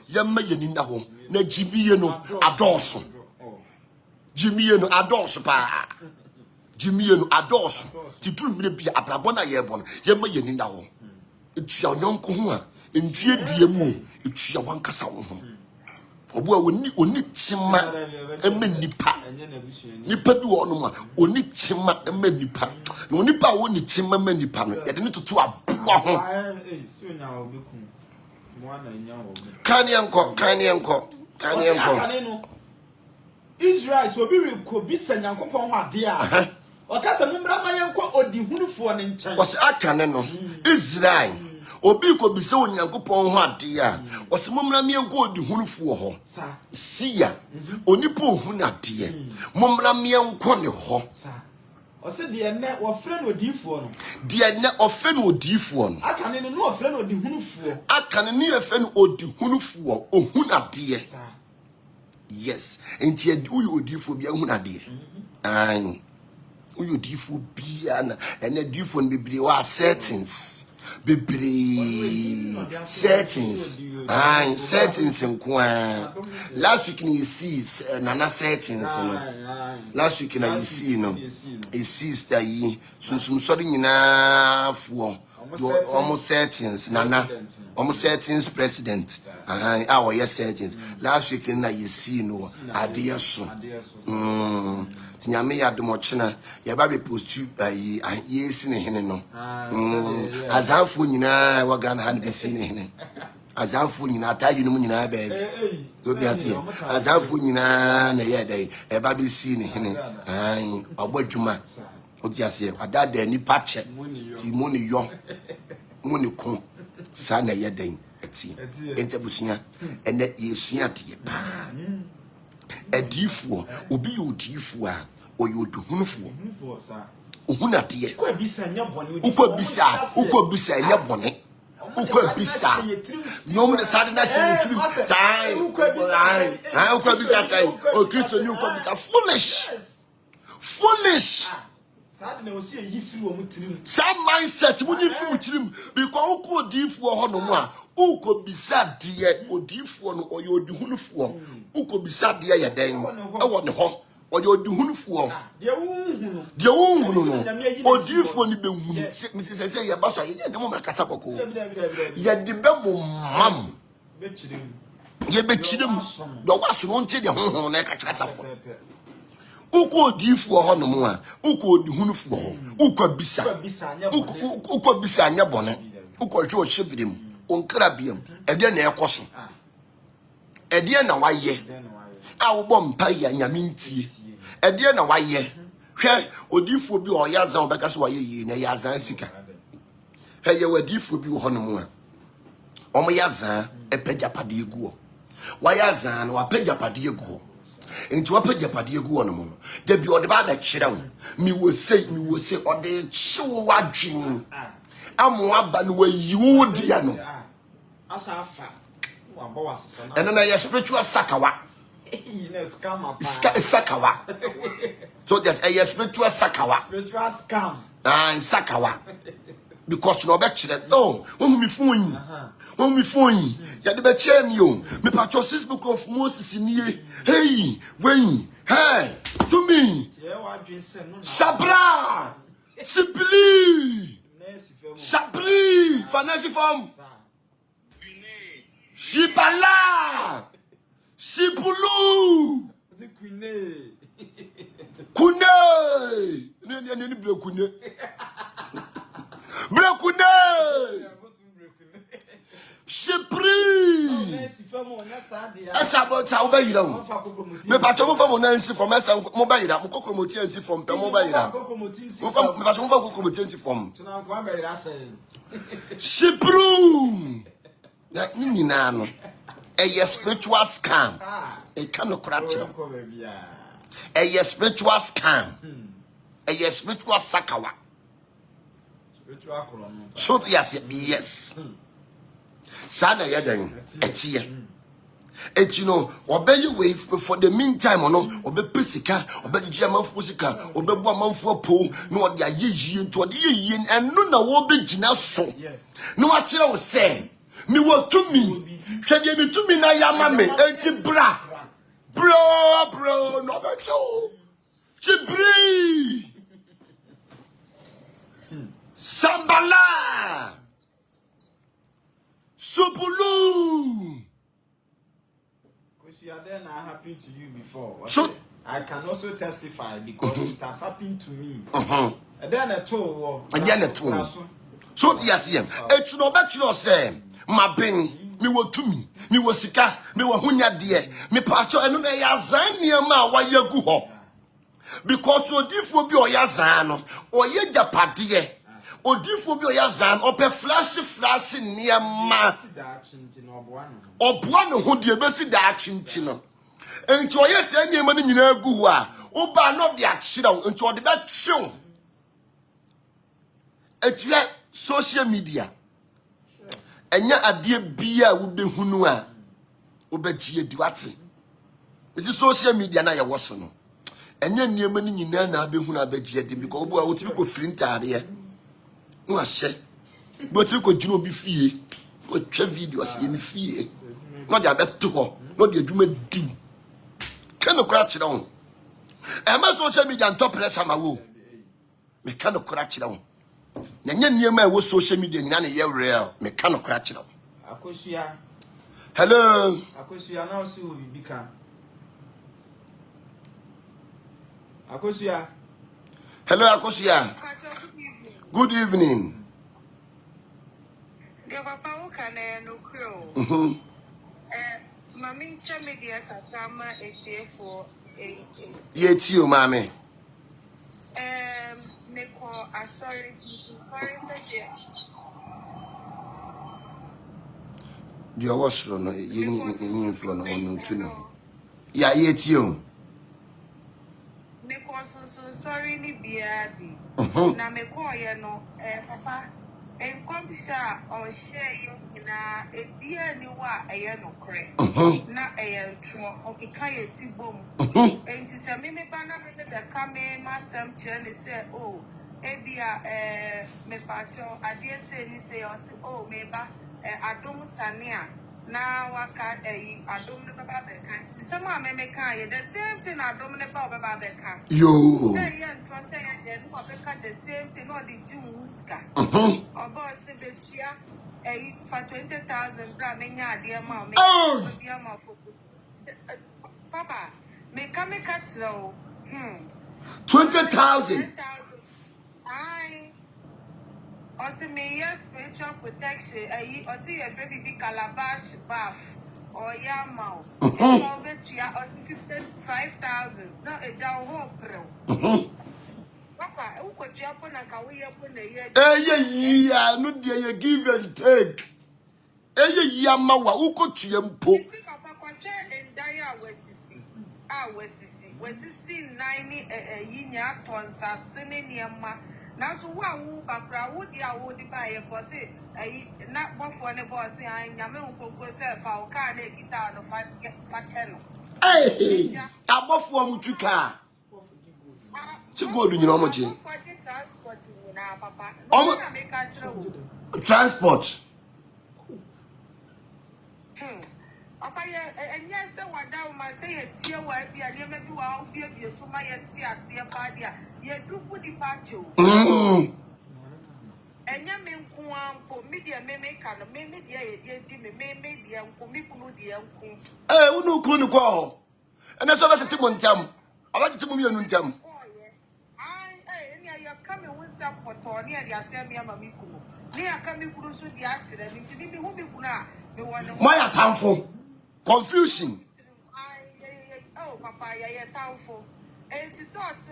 ye ma ye ni na ho na jibiye no adoso jimiye no adoso pa jimiye no adoso ti turu mire bi abrabo na ye bono ye ma ye ni na ho etua nyonko ho a entue due mu etua wankasa wo ho obo a oni tima ema nipa nipa bi wo no ma oni tima ema nipa na oni pa wo ni tima ema nipa no ye de ne tutu aboa ho kanyenko Israel so bi rekobi sanyankopon ho ade a okasa mumbra ma yenko odihunufo ne nchen was akane no Israel obi ko bi se onyankopon ho ade a osemomra mienko odihunufo ho sia onipa ohun ade momra mienko ne ho ose de ne wo frɛ no odifo no de ne ofe no odifo no akane no wo frɛ no odihunufo akane ne efe no odihunufo ohun ade yes enti uyo odifo bia ohun ade an uyo odifo bia na ene odifo no bibire wa settings bibire settings settings nkwa last week ni sees nana settings no last week na see no sees that yi sunsum so de nyina fuo almost settings nana almost settings president our yes settings last week na see no ade so nyame ya domochena ya ba be post ayi yesi ne hene no azanfo nyina wa Ghana han be si ne hene azanfo nyina ta yinu nyina ba do bi ati azanfo nyina na ye dai e ba be si ne hene obodwuma o ti ase adada ni pache ti moni yo moni ko sa na ye dai ati entabusia ene yesua de pa edifo obi odifo a oyoduhunfo ohunade ko bisa nya bone ukwa bisa nya bone ukwa bisa nyom de sade na hye tirim tai ukwa bisa sai o Kristo ni ukwa bisa foolish Sad na osi eyi firi wo mutirim. Some mindset when you feel mutirim because uko odifu ho no mo a uko bisa de odifu no oye odihunufu uko bisa de ye den e wo ne ho oye odihunufu de wunhunu no odifu ni be hunu se ye ba so ye ne mo makasa boko ye de be mo mam be chirim ye be chirim do waso no nte de honhon na ka kira safo uko difu ho no mo a uko dihunufu ho uko bisa anya bone uko hwe o hyebirem onkra biem ede na ekoso ede na waye a wo bom pa ya nyame ntie ede na waye hwe odifu bi o yazan obeka so waye yi na yazan sika hye wadifu bi ho no mo a omo yazan epegyapade egu o wayazan no apegyapade egu o enti wapegyapade egu o no mo de bi o de ba da kire wo mi wo sei o de chiwo wadwen amu aba no wayiwo dia no asa afa wa bo wasesa na eno na your spiritual sakawa sakawa so that's a spiritual sakawa scam sakawa because no be kire oh won mi phone ya de be kire mi o me patcho Facebook of Moses nie hey when hey to me sabra simply sabri financial form Shibala Sipulu Kune ni blokune blokune Shipri asa bota obayira o me patcho mo fa mo nansi from asa mo bayira mo kokromoti ansi from pe mo bayira mo fa me patcho mo fa kokromoti ansi from Shipru ya nini nano a spiritual scam a cannot crash a spiritual scam a spiritual sakawa so yes sana yadan etie you know obey way for the meantime no obe pesika obe di amanfo sika obe bu amanfo po no ode ayeyi nto ode yeyi enu na wo be gina so no a kire wo se mi wo tumi hwede mi tumi na yama me enti bro no be show chibri sambala supulu because that happened to you before so I can also testify because it has happened to me and then so yes it's no bet you say my ben me wo tumi me wo sika me wo hunya de me pacho eno na yazan niam wa yagu ho because odifo bi oyazan no oye japade odifo bi oyazan ope flash niam oboa no ho de besi da achinti no enti oye se niam no nyina agu ho a oba no de akira enti ode be twe etiwe social media enya ade bia wo behunu a wo begie diwate eti social media na ye woso no enya niam ni nyina na behunu abegie de because obo a wotimi ko firi ntare no ahye bo timi ko jino bi fie ko twa video ase ye mi fie no de abeto ho no de adwuma di kano kra kire ho e ma social media ntop press amawo me kano kra kire ho na nya niam a wo social media nyina na ye real me kano kra kire ho akosua hello akosua na o si wo bibika akosua hello akosua good evening Dear Papa, who can no crow? Mammy, media Katama, ATF4 yeti o mame Neko, I sorry, dia wasro no yin flo no onu tuno ya yeti o Neko, so sorry, ni biabi. Na me call ye no, Papa. enkwabisha or share na ebia ni wa eye no kre na eye ntwo okeka ye ti bom enti se me bana me be ka me masam kire ni se oh ebia me pacho adie se ni se o se oh me ba adom sanea na waka adom ne baba be kan se ma me ka ye the same thing adom ne baba be kan yo say ye ntwo say ye no be ka the same thing no the jimuska boss betia for 20,000 bra me nya ade ma me be ma for papa me ka tro 20,000 I also me yes spiritual protection also your baby calabash bath or yamau betia also 55,000 no a down ho pro papa u ko tia po na ka we ye po na ye no dey give and take yama wa ukotua mpo si papa kwa che endaya wasisi 9 yinya tonsa sene niema na so wo bakra wo dia wo di ba ye ko se na bofo ne boss anyame nkoko se fa o ka na ekita no fa cheno abofo amutwika chigodu nyina omoje transport ni na papa no na make a chiro transport papa ye enye se wada o ma se ye tie wa bia ne ma bi wa o bia so ma ye tie ase pa dia ye dubu di pacho enye me nko ampo media me ka no me media ye di me dia nko me kunu dia nko unu kunu ni ko ene so ba tete mo ntam aba tete mo mienu ntam ya kame wonsa poto ne ya ase me ama me kunu ne ya kame kunu so dia akyere me ntimi me hu me kunu a me wone mo ya tamfo confusion oh papa ya tamfo enti so ate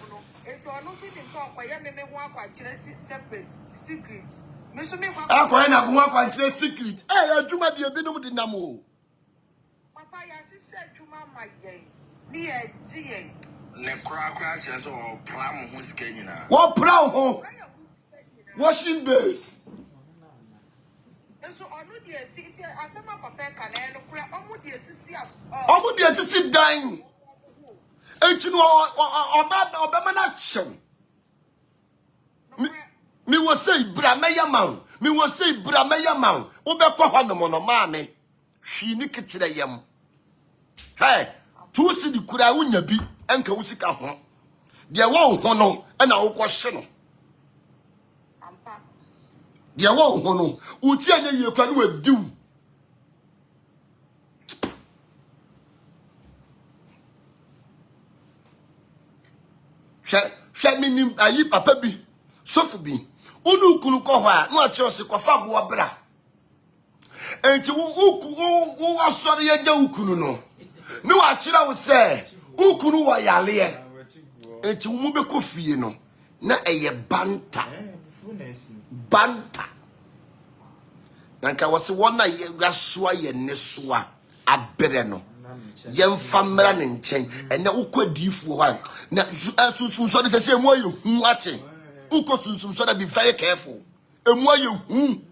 no enti ono so dim so akoya me ho akwakyere separate secret me so me akoya na ho akwakyere secret adwuma bia binom di nam o papa ya sise adwuma mayen ni e die ne kra chese o pram ho sika nyina wo pram ho washing base so onu die siti asema papa ka na no kra omu die sisi omu die sisi dan echi no obama na chew mi wo say bra meyama mi wo say bra meyama wo be kwa hɔ no mo no ma me hwi ni kitire yam tu si di kura wunya bi enka wusika ho de wo ho no na wo kɔ hye no de wo ho no uti anya ye kwa no wadiw hwɛ minim ayi papa bi sofu bi unu kunu kɔ hɔ a no a kyerɛ se kɔfa bo bra enti wo asɔre ye gya ukunu no ne wa kyerɛ wo sɛ ukunu wa yale enti wo mu be kofie no na eye banta nanka wose wona ye gasoa ye ne soa abere no yemfa mra ne nkyɛn ene ukwadifo hɔ na sunsun so de sɛ emu aye hu ate uko sunsun so da be very careful emu aye hu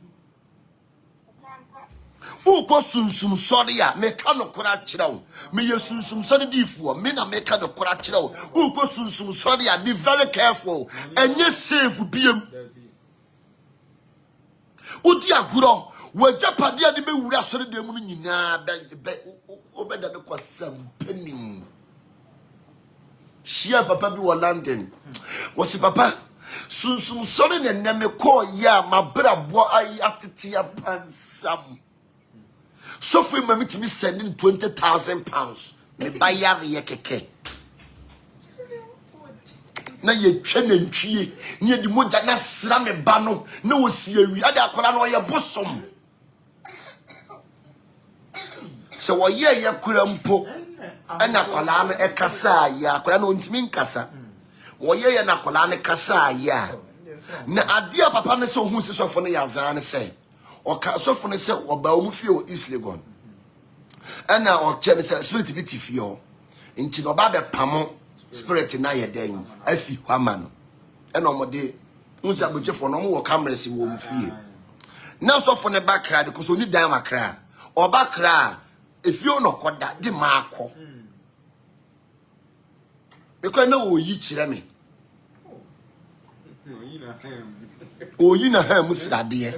uko sunsum sori a me ka no kora kyerɛ wo me ye sunsum sori difo me na me ka no kora kyerɛ wo uko sunsum sori a be very careful enye safe biem odi aguro wajapade ade be wura sori dem no nyinaa be obeda de kwasampani shia papa bi wo London wasi papa sunsum sori ne neme ko ya mabrabo ayi atete ya pansam so for me to me sending 20,000 pounds me bayar ye keke na ye twenantwie ne di moja na sra me ba no na wosi awi ade akola no ye bosom so wo ye kura mpo ana akola no ekasa ya akola no ntimi nkasa wo ye na akola no kasa ya na ade papa ne so hu se so fo no yazan ne se oka so fo ne se oba omu fie o East Legon ana o che ne se spirit bi ti fie o nti no ba be pamo spirit na ye den afi hwama no ena omode unsa boche for no mo cameras wo mfie na so for ne bakra because oni dan makra o bakra efio no koda de maako because na wo yi kire me oyi na ha musrade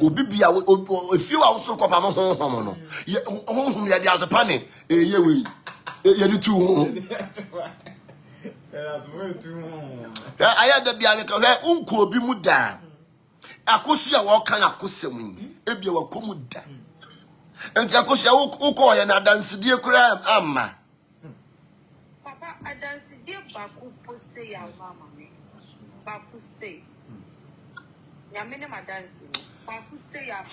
obi bia efio a wo so kopam honhom no honhom ya dia azopane ye we ye ni tu aya da bia me ka unko obi mu da akosi a wo kan akosem ebia wa komu da enti akosi a wo ko ye na danside kura amma papa adanside baku pose ya mama me baku say ya me ne madansi baku say ya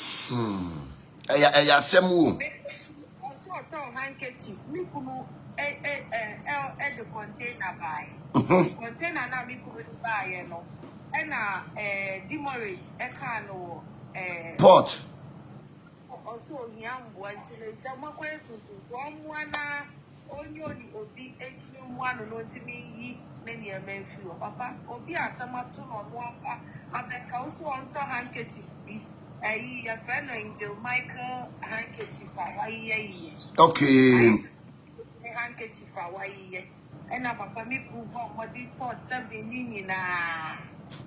aya semu also ton handkerchief mi kunu the container buy container na mi kunu buy no na demurrage ka no port also nyambo antile jama kwa susu so na onye obi etimi muano no ntimi yi ne ne menfio papa obi asama to no no abeka also on to handkerchief bi ya friend Angel Michael handkerchief ayi okay handkerchief ayi na papa mi ku bo modi to 7 ni na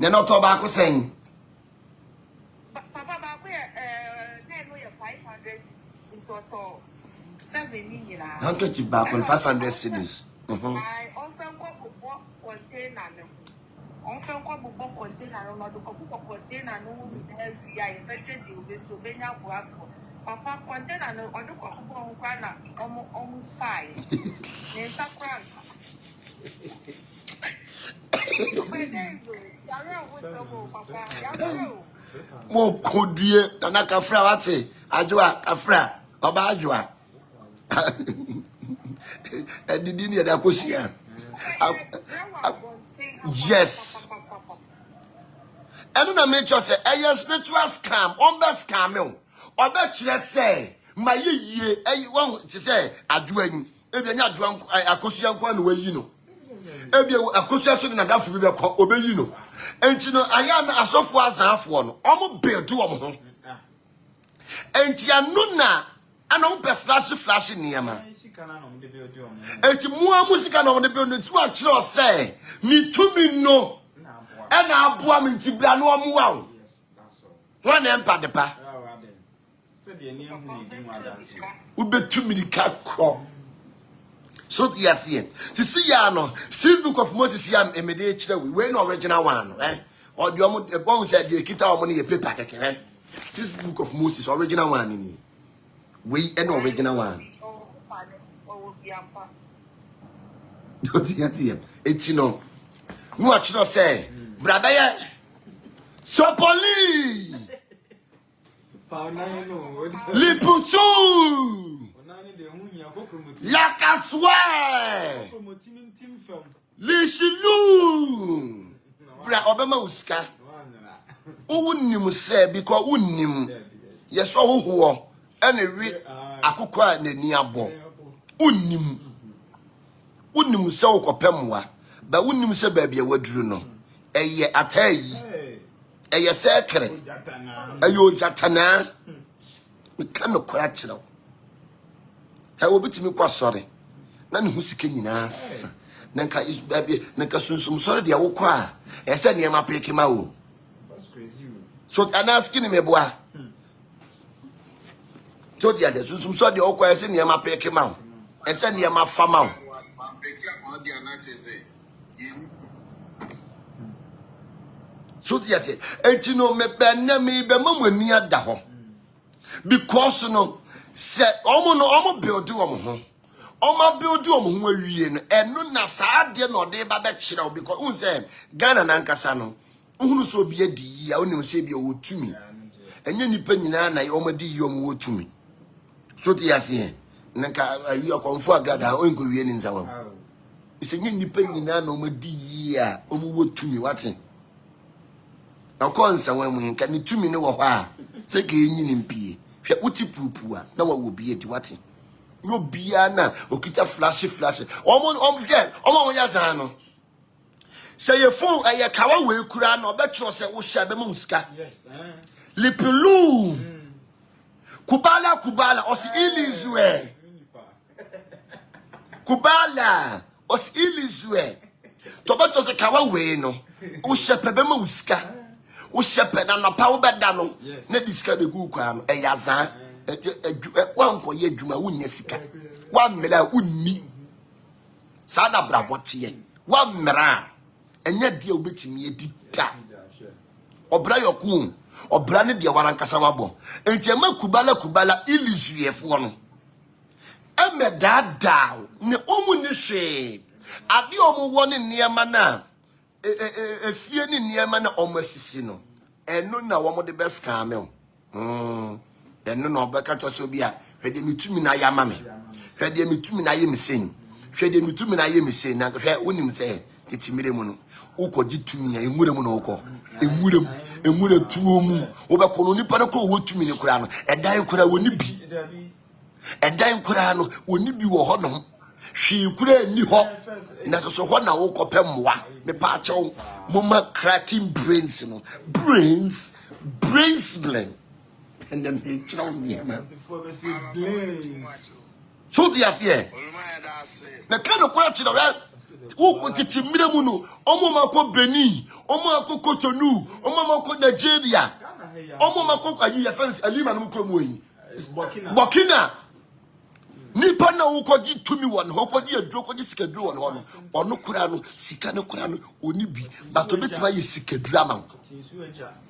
ne no to ba ko sen papa ba ko na no 500 in total 7 ni na handkerchief ba ko 500 cedis I often go container no often go container no do ko container no mi every year better dey we so benya boafo papa container no odo ko kwa na almost 5 ne sakran mo kodue na kafra wate adwoa kafra oba adwoa edidi ni da kosia yes enu na make sure say a spiritual scam on be scam o oba kire say mayeye won ti say adwoa ni ebia nya adwoa akosia nko na wayi no ebia akosia so na dafo bi be ko obeyi no enti no aya na asofo azanfo no omo bedu omo ho enti anu na ana mo pe flash niema enti mua musika na mo de be no tu a kire say mi tumi no na aboa mi nti bra no omo wa o wan empa de pa se de ni ahu ni din wada ubetumi di ka kro so yes here to see ya no since book of Moses ya emede kire we no original one or the omo e bon say the kita omo ne paper keke since book of Moses original one ni we no original one don't you hear eti no no akiro say braba ya sopoli liputu Lakaswe Lishilu Bra obema uska Uwunim se because unim Yeso huwo ene wi akukwa nani abo unim unim se ukopemwa ba unim se baabi e waduru no eye atayi eye sekre ayo jatana mekano kora kire ha obitimi kwa sore na ne husike nyina sa na nka baabi na nka sunsum sore de wokwa a ese ne ma peke ma wo that's crazy so anaskin me boa so dia de sunsum sore de wokwa ese ne ma peke ma wo ese ne ma fa ma wo so dia se enti no me benna me be mamani ada ho because no se omo build omo ho omo build omo ho awie no enu na saade no de ba be kire because un say Ghana na nkasa no uhunu so bi adi ya onim se bi wotumi enye nipa nyina na omo di yi omo wotumi so ti yase nka ayi okonfo agada o nko wie ni nzawam ise nye nipa nyina na omo di yi a omo wotumi wate na ko nzawam nka ni tumi ne wo ho a se ke enyi ni mpie hwe uti pupua na wa obi edi wate no bia na okita flash omo ya zan no say your phone a kawa we kura no betro say wo hye be muska Yes. lipilu kubala os ilizwe kubala os ilizwe to betro say kawa we no wo hye pe be muska wo hye pe na no pa wo beda no na diska be gu kwa no eyaza wanko ye adwuma wonya sika wammela unni sana brabotie wammera enya dia obetimi edita obra yoku obra ne dia warankasa wabo enti ma kubala ilizuefo no emedada ne omu ne hwe ade omu woni niema na efie ne niema na omu asisi no eno na wo de beska me eno na obeka to so bia hwede mitumi na ya mame hwede mitumi na ye misen hwede mitumi na ye misen na hwe wonim se titimire mu no ukoji tumi ya emure mu no uko emure tuo mu obeko no nipa no ko wo tumi ne kura no edan kura woni bi edan kura no woni bi wo ho no hwi kura ni ho na so ho na wo kopemwa me pa achew mama cracking brains no brains blend and them he chow near man so the asie na kan okura chiro we uko titimire mu no omo mako Benin omo mako Cotonou omo mako Nigeria omo mako ayi ya friend alima no kro mu yi Burkina nipa na ukoji tumi won ho koji aduro koji sikaduro won ho no ono kura no sika ne kura no oni bi but obetima ye sikaduro ama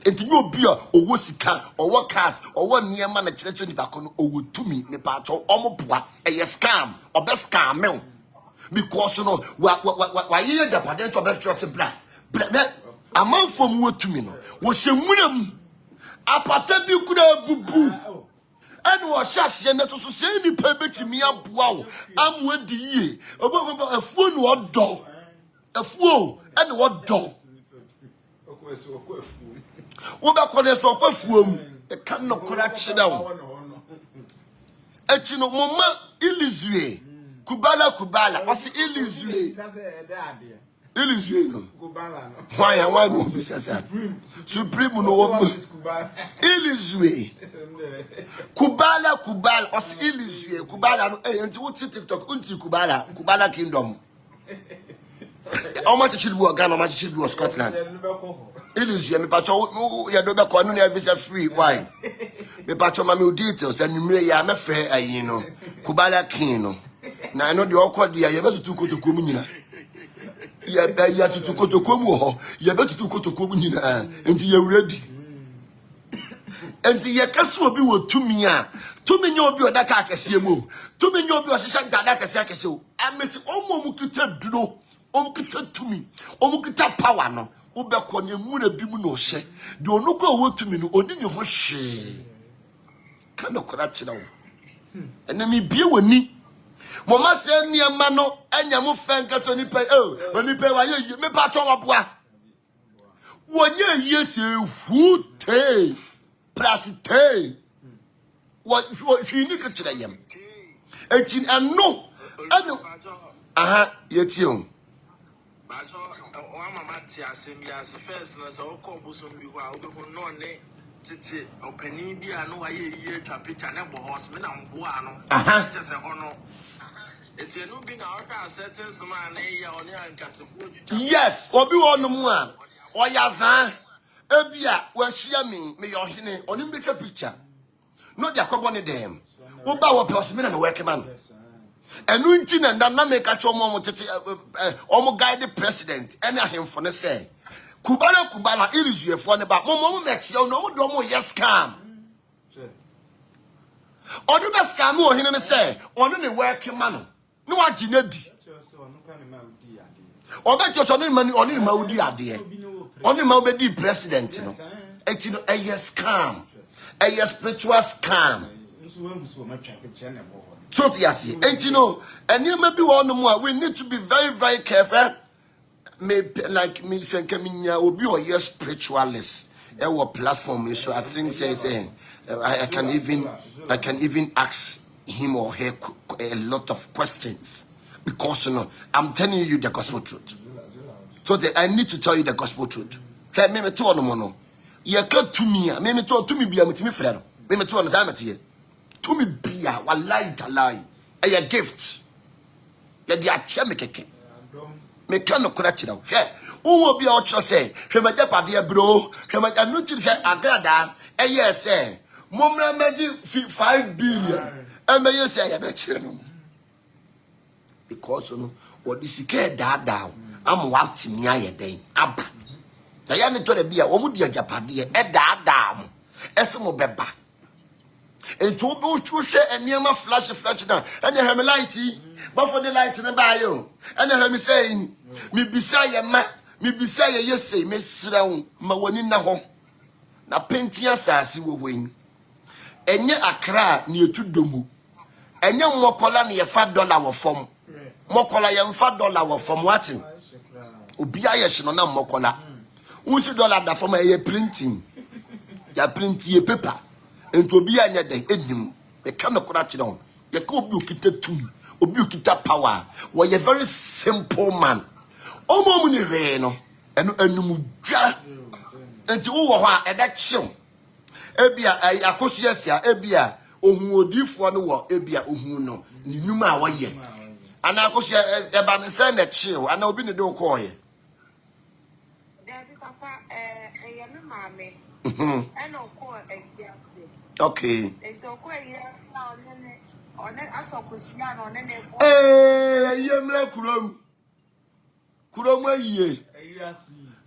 enti no bi a owo sika owo cars owo niema na kirecho ni bako no owo tumi ne pa acho omo boa eye scam obe scam me because no wa ye Japan to be church bra me amanfo mu otumi no wo hyemuram apata bi kura bubu and was shas yen to say ni pa betimi aboa wo amwadi ye obo afuo no odo afuo and what do wo ba kone so kwafuo mu e kan no kora chida wo echi no mama ilizue kubala wasi ilizue no why mo bisasa supreme no wo ilizue kubala wasi ilizue kubala no enti wo TikTok unti kubala kingdom how much should be Ghana, how much should be Scotland? Ilizue me pacho ya do be ko no na visa free why me pacho ma me details and me ya me frɛ ayi no kubala king no na I know the awkward ya betutu kotokom nyina ya tutu kotokom ho ya betutu kotokom nyina enti ya ready enti ya kaso obi wo tumi a tumi nya obi odaka akese mu tumi nya obi ohyehyɛ ntada akese o amesi omo kita duro omo kita tumi omo kita power no wo be ko ne mura bi mu no hye de onoko wo tumi no oni ne ho hye kana kora kyerɛ wo enemi bie wani mama se niema no anya mo fenka so nipa onipa wa ye me pa cho waboa wonye ye se hute plasite what fini ka kire yam etin eno yetio ba so o mama ti asem ya se first na so ko buso bi ho a obehu no ne titi opani bi a no wa ye ye twa picture ne bo house me na mbo ano just ho no yes, obi wonu mu a oyazan ebia wa hia me yo hene oni mbetwa picture no dia kwabo ne dem wo ba wo pese me na work man enu nti na na me ka cho mo tete omo guide president ene ahemfo ne say kubala irizuefo ne ba mo me chie no mo do mo yes scam odu be scam o hene ne say onu ne work man no aginadi obejo so oni ma udi ade oni ma obedi president no eti no a scam a spiritual scam so tiasi eti no eni ma bi wonu mu a we need to be very very careful me like me senkaminya obi o yes spiritualist e wo platform so I think say I can even ask him or her a lot of questions because I'm telling you the gospel truth. So I need to tell you the gospel truth. Can me to no mono. Ye cut to me, me to me be a me friend. Me to on the time here. To me be a lie. A gift. Ye dia che me keke. Me can no correct now. Who will be out say? Shema Japadia bro. Shema Januchi Agada. A yes, say. Mumra magic 5 billion. And may you say, I bet you. Because you know what is care down. I'm watching me a day. Abba. Diana to the beer, Omudia Japadia, a down. Esmo beba. And to go to share and near my flash now. And you have a lighty, but for the light in the bio. And you have me saying, me beside your man, me beside your say, Miss Round, my one in the home. Na pentia sassy will win. And yet a cry near to Dumu. And young Mokola near $5 form. Mokola young $5 from Watson. Ubia Shona Mokola. $1 that from a printing. Ya print ye paper. And to be a day, Edmund. They cannot crash down. You could be kitted too. Obukita power. Were a very simple man. O mommy reno. And muja. And to all a that show. Ebia, a cosiasia, Ebia, who would for no war, Ebia, who no, Numa, 1 year. And I could say about the Senate chill, and I'll be the door call. Papa, a young mammy. And no call a okay. It's okay, on it as a Kusian on any. Eh, Yamla Kurum, ye.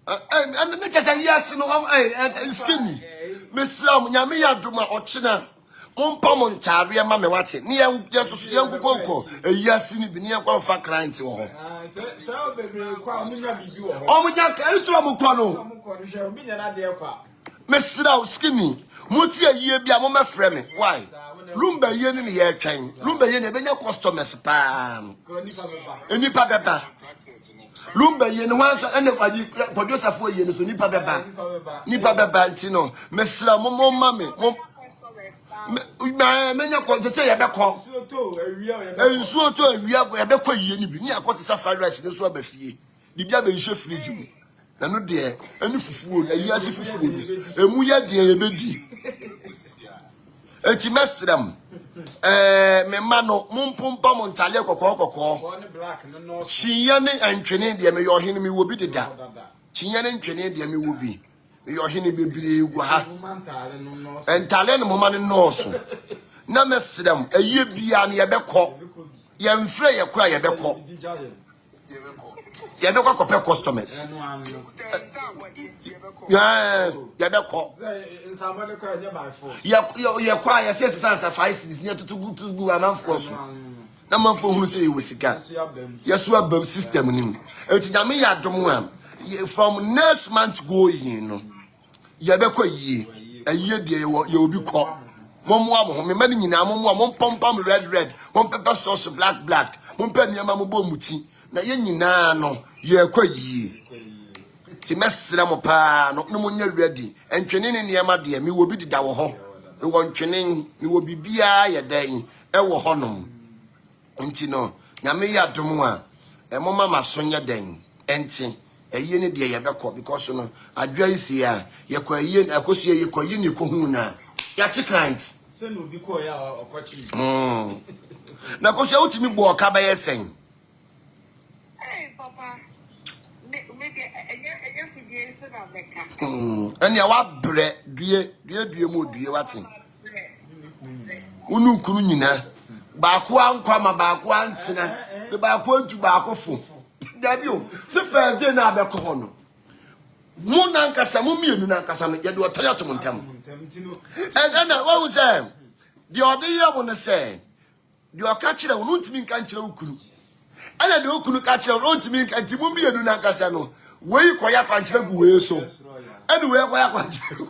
And the next yes, no, and skinny. Miss Ram, Yamia Duma or China. Mompamon Taria Mamma Watson, near just young Coco, a yes in the near Quafa crying to her. Oh, my God, Miss Rao Skinny, Mutia ye be a mama frame. Why? Lumber yen in the air train, Lumber yen a benya customers pam. Any papa. Lumber yen once anybody producer for yen, so Nipa Baba. Nipa Baba, Tino, Miss Ram, Mammy. Many of say a back home. And so to we are a back way, near quarter safari rice in the swab fee. The Bible chef free you. And no dear, and if food, a year if food, and we are dear baby. And she messed them. Me mano, Mumpum Pamon Taleko Coco. She yanning and training the your enemy will be the da. She yanning training the enemy will be. Your henny be and talent woman knows. No mess them a year beyond your back call. Young Frey, a cry a back call. You never compare customers. Yeah, you never call. Your choir says sacrifice is near to go and unforced. No man for who say you was a guy. Yes, you have system in him. It's Yamia Domuam. From next month go in. Yabeko ye, a year dear, you will be called. Mom, many in our mom, pom red, one pepper sauce black, one penny amamu muti. Na yen no, ye quay ye. Ti mess ramopa, no one ready, and training in Yama dear, me will be the dower home. We want training, we will be beer a day, ever honum. Intino, Yamia Domua, a mamma sonya dang, enti. A year dear Yabako, because you know, I dress here, you quay yin, I could see you quay yin, you cohuna. Yachi clients. Send will be called or coaching. Now, because you to me, boy, Cabay saying. Hey, Papa, make a And your what bread, dear, mood, dear Watson. Unu Kunina, Bakwan, Kwama, Bakwan, Tina, the Bakwan to Bakofu. Debut, the first day now, the Kohono. Munanka Samumi, Nunanka, you do a Toyota. And then what was that? The idea I want to say, you are catching a wound to me, can't you? And I don't catch a road to me, can't you? Mummy and Nunakasano. Where you quiet, can't you? So, anywhere, where I want you.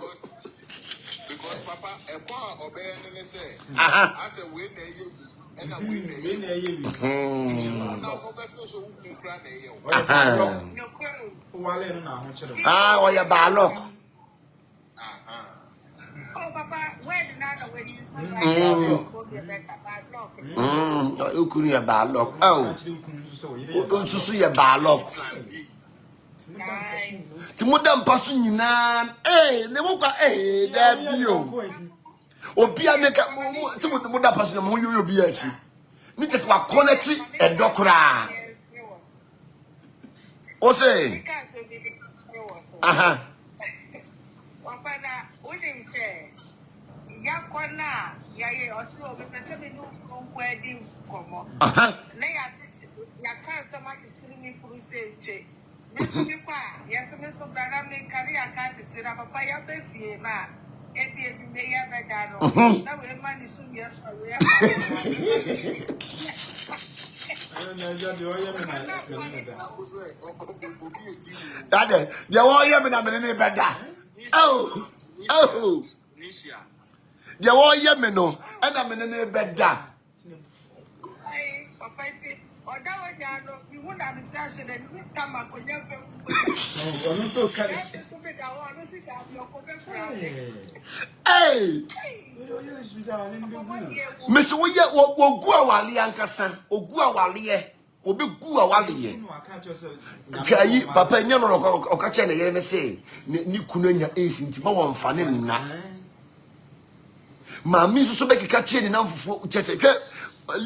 Because Papa, a car or bear and say, I said, win a and I win Ah, or your barlock. Oh, Papa, where did I know You couldn't have barlock. Oh, you don't see a barlock. ti modam paso nyina ne mo kwa da bio obia ne ka mo ti modam paso mo yo bi achi ni te wa connect e dokra o say aha Wapada unim say yakona yaye osi obi pese me no konkwedi komo aha na ya titi ya kan sama titi mi furu se nche mesu bi kwa ya se mesu brana me kari ya ka titi na papa ya be fie ma ebi me ya be da no na we ma ni su ya so we ya Dade, they want you na me beda. Oh. They want you me no, and I'm in beda. Ai papa ti oda wonya no bi hu na me sa so na ni tama konya fe Onu so kare. so be da wa no si da bi okobe kra Hey. Miss we ye wo gu awale ankasa, ogu awale obi gu awale ye. Twayi papa nya no okache na yere ne say ni kunu nya esi nti ma won fa ne nna. Ma mi so be kika che ni na fufu cheche hwe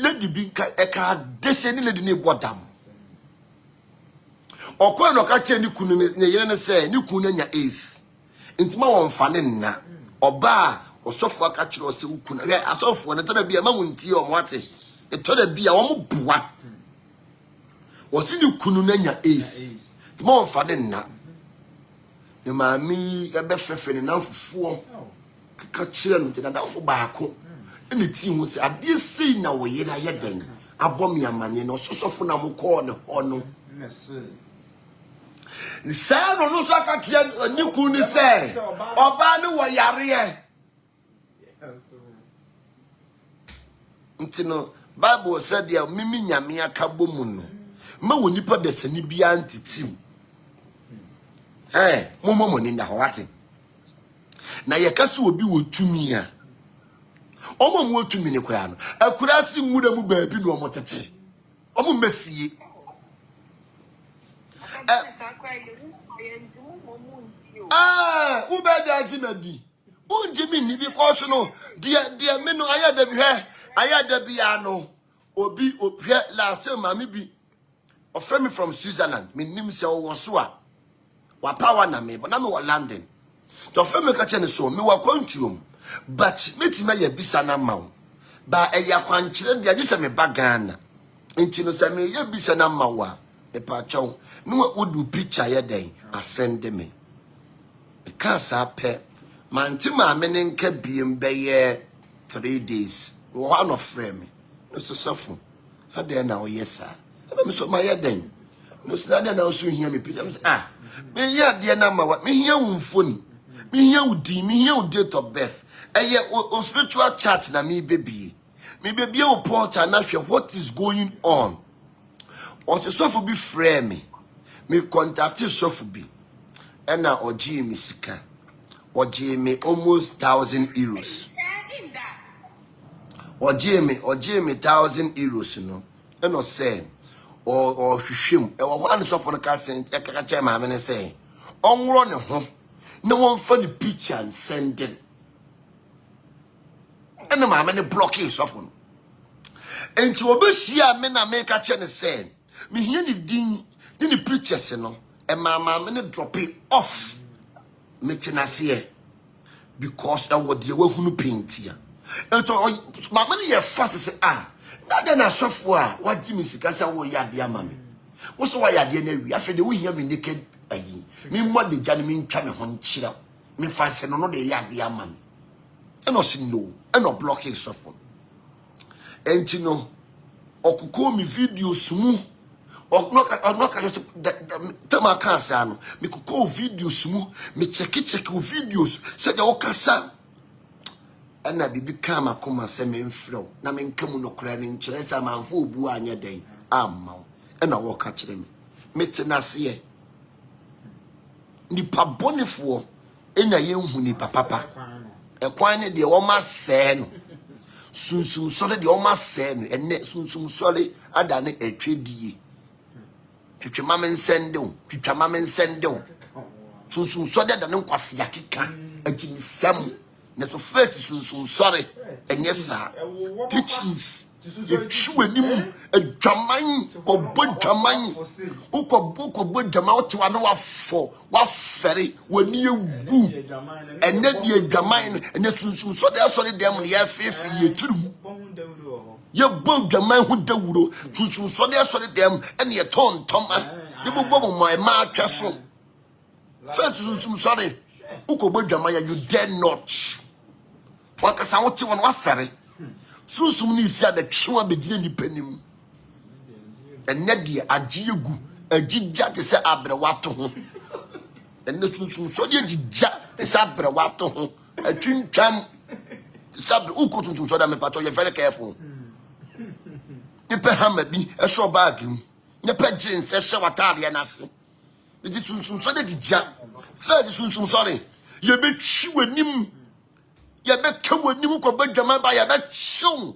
lady bi ka dese ni lady ni bodam. Okwa no ka che ni kunu ne yere ne say ni kunu nya esi nti ma won fa ne nna. Oba osofo aka kire ose ukuna we asofo ne toda bia mamuntie o moate e toda bia wo mboa wosi ni kunu na nya ace ti mo fa de na e ma mi e be fefe ne na fufuo ka kire no ti da fo baako e ti hu se ade sei na wo yira ye den abom ya manye no sosofo na mo ko ne ho no sa no so aka kire ni kunu se oba ne wo yare Ntino Bible said ya mimi nyame aka bomu no ma woni pa desani bia antitim momo ni na hwate na ye kase obi wotumi a omo mo otumi ni kura no akura si nwura mu baabi no omo tete omo mafie ubeda jimadi unjimi ni bi koso no dia me no ayada bi he ayada bi ya no obi opie la se mami bi offer me from Switzerland me nim se wo so a wa power na me but na me wo London to offer me ka che ne so me wa kwantuom but metima ya bisa na mawo ba eya kwankyere dia je se me bagana enti no se me ya bisa na mawo a e pa chaw no wo du picture ya den asend me e ka sa pe manti ma me nka biem beye 3 days one of frame no so sofo ade na o yesa na me so ma ye den no so ade na o so hia me picture me me ya de na ma wa me hia wo mfoni me hia wo di me hia wo date of birth eye o spiritual chat na me baby o portal na hwe what is going on o so sofo bi frame me contact sofo bi and na oji mi sika oji me almost 1,000 euros oji me 1,000 euros no and no say or hwehwem e wo hwan sofo no ka sen e kaka che ma me ne say onwro ne ho ne won fa the picture and send it and ma me ne block it sofo no enti obehia me na me ka che ne say me hia ni din ni pictures no e ma me ne drop it off metinase because that what the way hunu paintia and so mama ne ye fast say na de na sofo a wagi mi sika say wo ya de ama me wo so wa ya de na wi afede wo hia me naked ayi me mo de jane me ntwa me ho nkyira me fanse no no de ya de ama me and no see no and no block his sofo and you know okuko mi videos mu Onoka just tema kansa no me kuko videos mu me check videos say the okasa na bibi kama koma se me mfrew na me nkamu no kra ne nkyere sa manfo obu anya den amma na wo ka kire me metenase ye ni pabonefo enya ye hu ni papa ekwan ne de wo ma se no sunsum sole de wo ma se no enne sunsum sole ada ne atwedie twetwe mama nsendo twetwa mama nsendo sunsun so de no kwase yakeka aginisam na so first sunsun sorry enye sa teachings yetwe nim adwaman kobo dwaman ukobo dwaman otewa no wafere wani ewu enne die adwaman enne sunsun so de so de dem ya fefe yeturum ye bo dwaman hu dawuro sunsun so de dem enne ye ton toma de bo ma atwa so first sunsun sorry ukobo dwaman ya you dare not wakasa wote won wafere susum ni isia da twa begire ni panim enne de agiyegu agigya te se abrewato ho enne susum so de agigya te se abrewato ho atwintwam te se abre uko susum so da me pato ye very careful ni pe hama bi e so bag mu ni pe jeans e hye watade na ase bi susum so de agigya first susum sorry ye be twi wanim ya be kawo ni mu ko badwama ba ya be chiw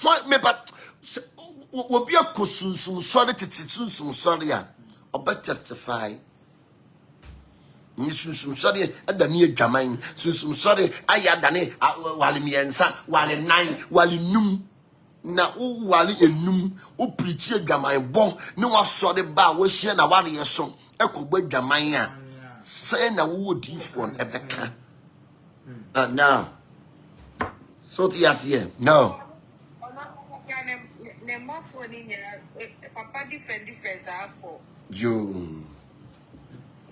what me but wo bi akosunsun sorry titsunsun sorry a oba testify ni sunsun sorry adani adwaman sunsun sorry ayadane wale miensa wale nine wale num na wo wale enum wo preach adwaman bo ni wa sorry ba wo hie na wale yeso ekogba adwaman a say na wo di phone ebeka now so here no ne mo phone ni papa different for you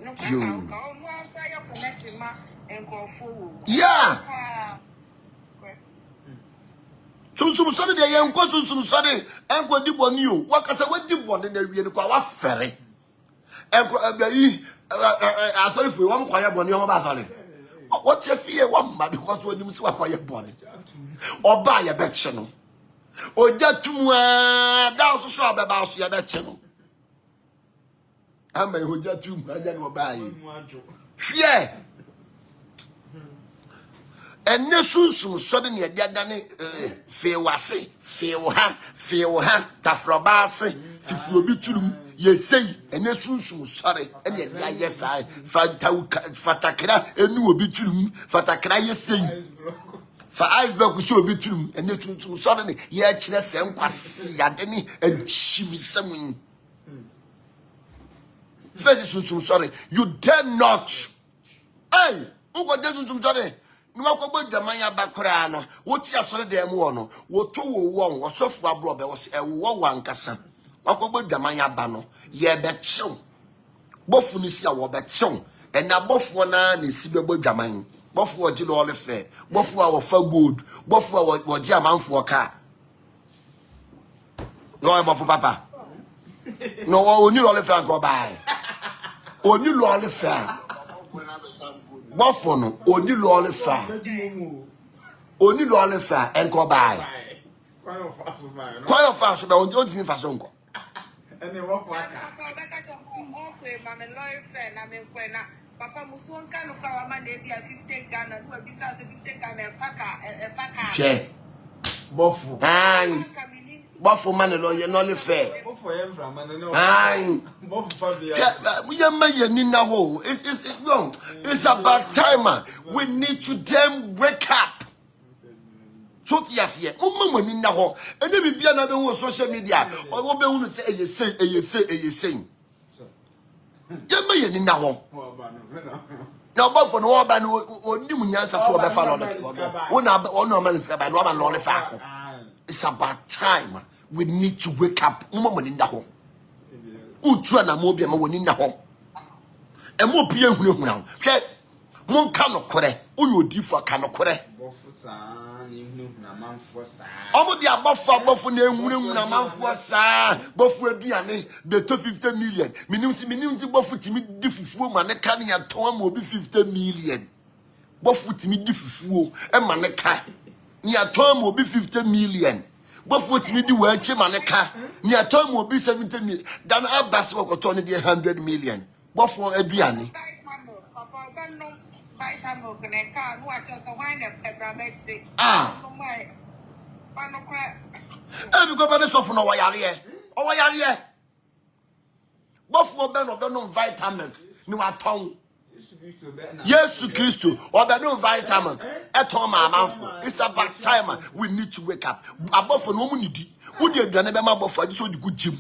no ka no asa ya connection ma enkrofo wo yeah sunsun so de ye enko sunsun so de enko di boni o wakata wadi boni na wie ni kwa wa fere enko abayi asori fu won kwaya boni o ba sori what you fear one ma because when you see kwaya boni oba ya be che no oja tumu da so so abeba so ya be che no ama oja tumu anya no oba yi fear enne sunsun so de ne dia dane fe wase fe wo ha tafrobase fifu obi turum yesei ene sunsun sore ene dia yesai fatakra enu obi turum fatakra yesei fa ice block sho obi turum ene sunsun sore ne ye kire se nkwase ade ne achimisam first sunsun sore you dare not hey ugo de sunsun sore no akogbo dwaman ya bakora no wo ti asore de mu no wo to wo won wo sofu abro be wo se wo wankasa akogbo dwaman ya ba no ye be chew bofu ni sia wo be chew ena bofu na na si be dwaman bofu o ji lo le fe bofu a wo fa gold bofu a wo ji amanfo ka no bofu papa no wo ni lo le fe anko ba oni lo le fe bofu no oni lo le fa enko bai kwa fa so be on di fa so nko ene wo kwa ka papa beka to okwe mama lawyer fe na me kwena papa musuonka no kwa mama na bia 50 Ghana no bisa se 50 Ghana e faka che bofu bofu man lawyer no le fe bofu e mfra man no bofu fa bia we are ni na ho it's wrong it's about time we need to them wake up so yes mumma ni na ho ene bibia na be ho social media wo be hu say eyese ye ni na ho na bofu no oba no onim nyansa so be fa lo wo na man skaba no oba lo le fa ko it's about time we need to wake up mumma ni na ho utu na mo bia ma woni na ho e mo pie hunahuna hwe mon ka no kore uyo odifo ka no kore bofu saa ni hunahuna manfo saa omo dia bofu na ehunahuna manfo saa bofu aduane beto 50 million minim si bofu timi di fufuo ma ne ka ne ya ton ma obi 50 million bofu timi di fufuo e ma ne ka ne ya ton ma obi 50 million bofu timi di wa che ma ne ka ne ya ton ma obi 70 million dan abase ko ton ne 100 million bofu aduane papa banno vitamin can car no just wine and pramete no kwa e bi go fa de sofo no wa yare Oh, yeah. Both of them are no vitamin. No, I tongue. Yes, Christo, or the no vitamin. At home, my mouth. It's about time we need to wake up. Above for no money. Would you done about buffer? This was good gym.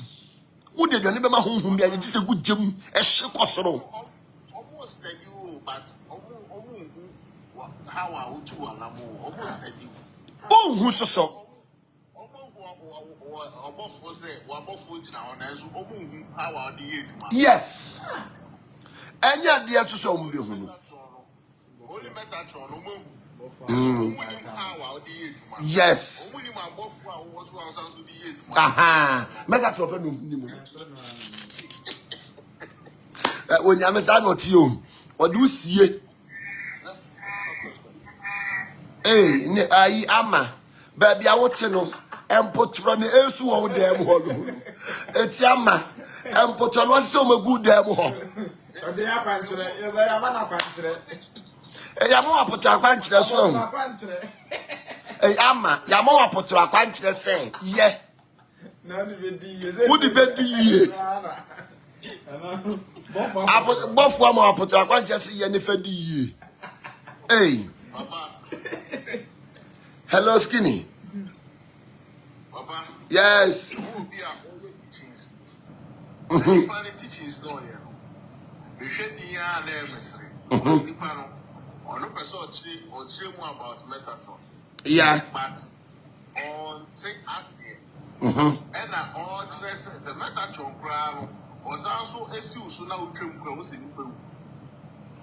Would you done about whom you just a good gym? A ship was almost steady, but how I would do almost steady. Oh, who's so? Yes. And yet, dear to some yes. Aha. Megatron. When you are not you, what do you see? Hey, I am. Baby, I want to know. And put on the air so damn hole. It's Yama. And put on what's so good damn hole. They are punching it. Yes, I am not punching it. Yamo put a punch the song. Hey, Amma, Yamo put a punch the say, yeah. Would the bed be? I put both one more put a punch just see any feddy. Hey, hello, skinny. Yes. Teachings, no, we should be on a person or three more about Metatron. Yeah. But on say as and all dresses the Metatron crown was also a suit so now can close in the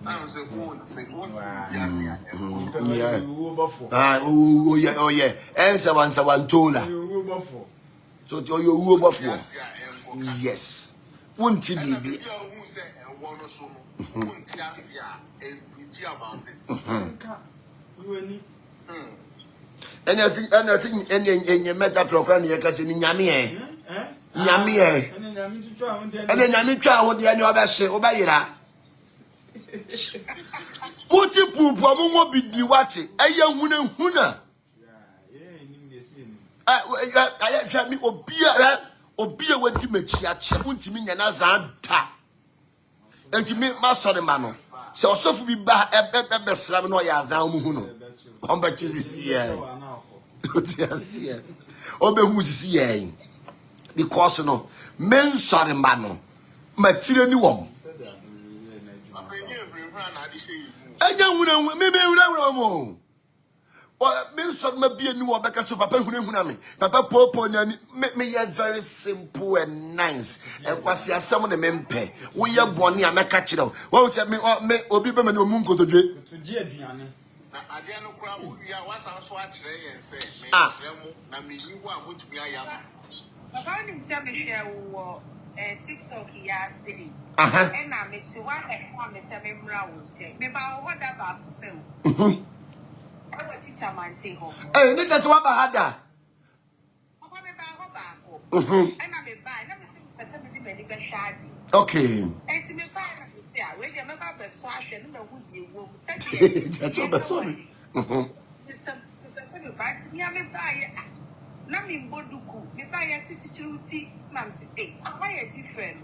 I was a woman say, yes, yeah. Oh, yeah, oh, yeah. Answer one, someone told her. So, you will buffer. Yes. Won't you be? Anything in your Metatron, you're catching Yami. Yami. And then Yami try what the other say, obey that. Put your poop, I won't be watching. A young woman, Huna. I have me or beer with you, Machia, won't you mean another tap? And you make my son, man. So, so be back at the best 7 or years down. How much is this year? Oh, but who's here? Because no men sorry, man. Material new one. And young woman, maybe we well, men sort may be a new one because of Papa Hunami. Papa Popo make me very simple and nice. And was here some of the men pay. We are born near my catch it out. What was me or be no mungo to do? I didn't know we are was also a tray and say, I mean, you want to be a young. About himself, TikTok, he has city. And I'm to one and one with a member. Maybe what about film? I will teach a man take home. Hey, that's what I had that. And I'm a buy, never seen for somebody medical shabby. Okay. And to me, when you remember the fashion, no good you will say, that's what I'm sorry. Nami Boduku, me buy a city chuti, Nancy, I buy a different.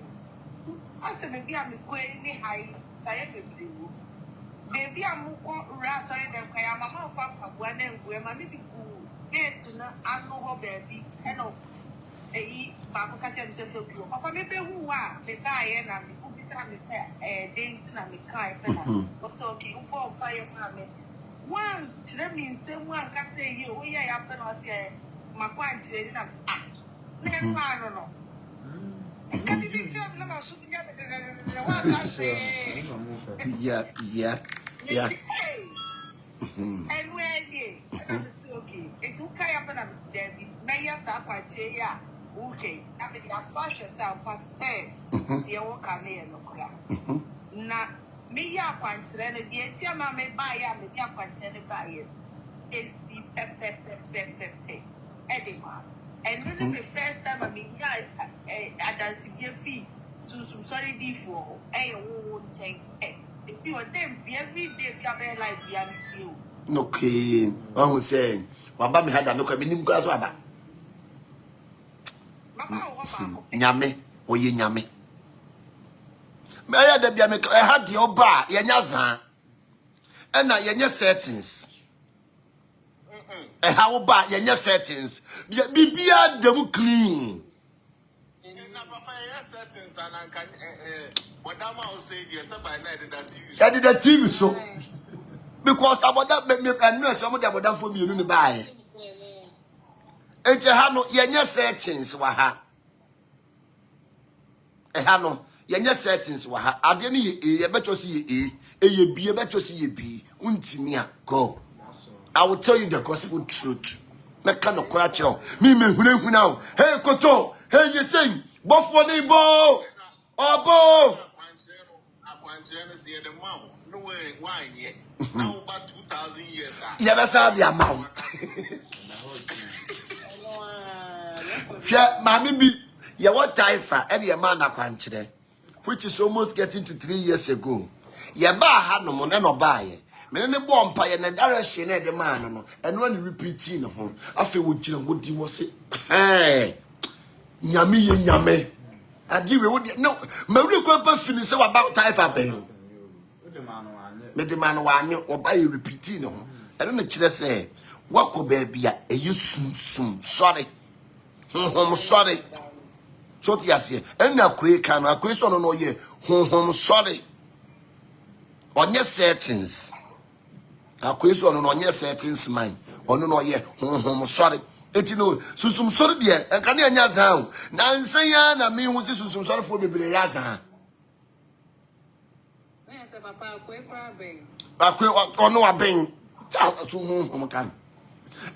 I said, maybe I'm going high, I blue. Maybe I'm more rasa than I am a mouth of one and where my baby cool. It's not, I know her baby, I know. A Papa Catch and blue. Papa, maybe who are the guy and I'm a dance and I'm a car. What's okay, you fall fire family. One, that means someone can say you, we are up and say. My point is that never know. Can you be telling them shooting at the one I say? Yeah. And where ye? Okay. It's okay up and I'm standing. May I stop my chair? Okay. I mean, I saw yourself per se. You walk on me and look like. Now, me, ya point to then again. Tell my may buy ya, me, ya point to buy it. It's pep. And really the first time I mean, I dance your feet. So sorry, before I won't take if you are them every day, come like beyond you. Okay, I was saying, my baby had a look at me, glass. My nyame oye nyame me ya da bia me ha de oba ye nya zan na ye nya settings ha oba ye nya settings bibia dem clean na papa ye settings and can Bodama will say yes by night that TV. I did a TV so because about that me and no some of them about for me no buy. Eje ha no ye nya settings wa ha. Ha no ye nya settings wa ha. Ade ne ye beto si ye ye bi beto si ye bi untimi a go. I will tell you the gospel truth. Na ka no kora kiro. Me huna o. Hey koto, hey you sing. Bofo ni bo. Obo. No way, why yet? Now about 2,000 years. Yeah, that's how the amount. Yeah, mammy be yeah, what typha any man a which is almost getting to 3 years ago. Yeah, ba had no money no buy. Me ne bomb pie and direction the man no, and when you repeating home, I feel what you would you was it. Hey, nyame. I give you no, Mary Cooper finish about typha ben. Me the man wan or buy you repeating no. I don't know say what could be a you soon. Sorry. Home sorry. So yes, and now quick and a question on ye home sorry. On your settings. A question on your settings mine. Or no ye home sorry. Et you know, so some sorry dear, and can you yazan? Nan say I mean was this some sorry for me be yazan. Papa, I no abeng. To home can.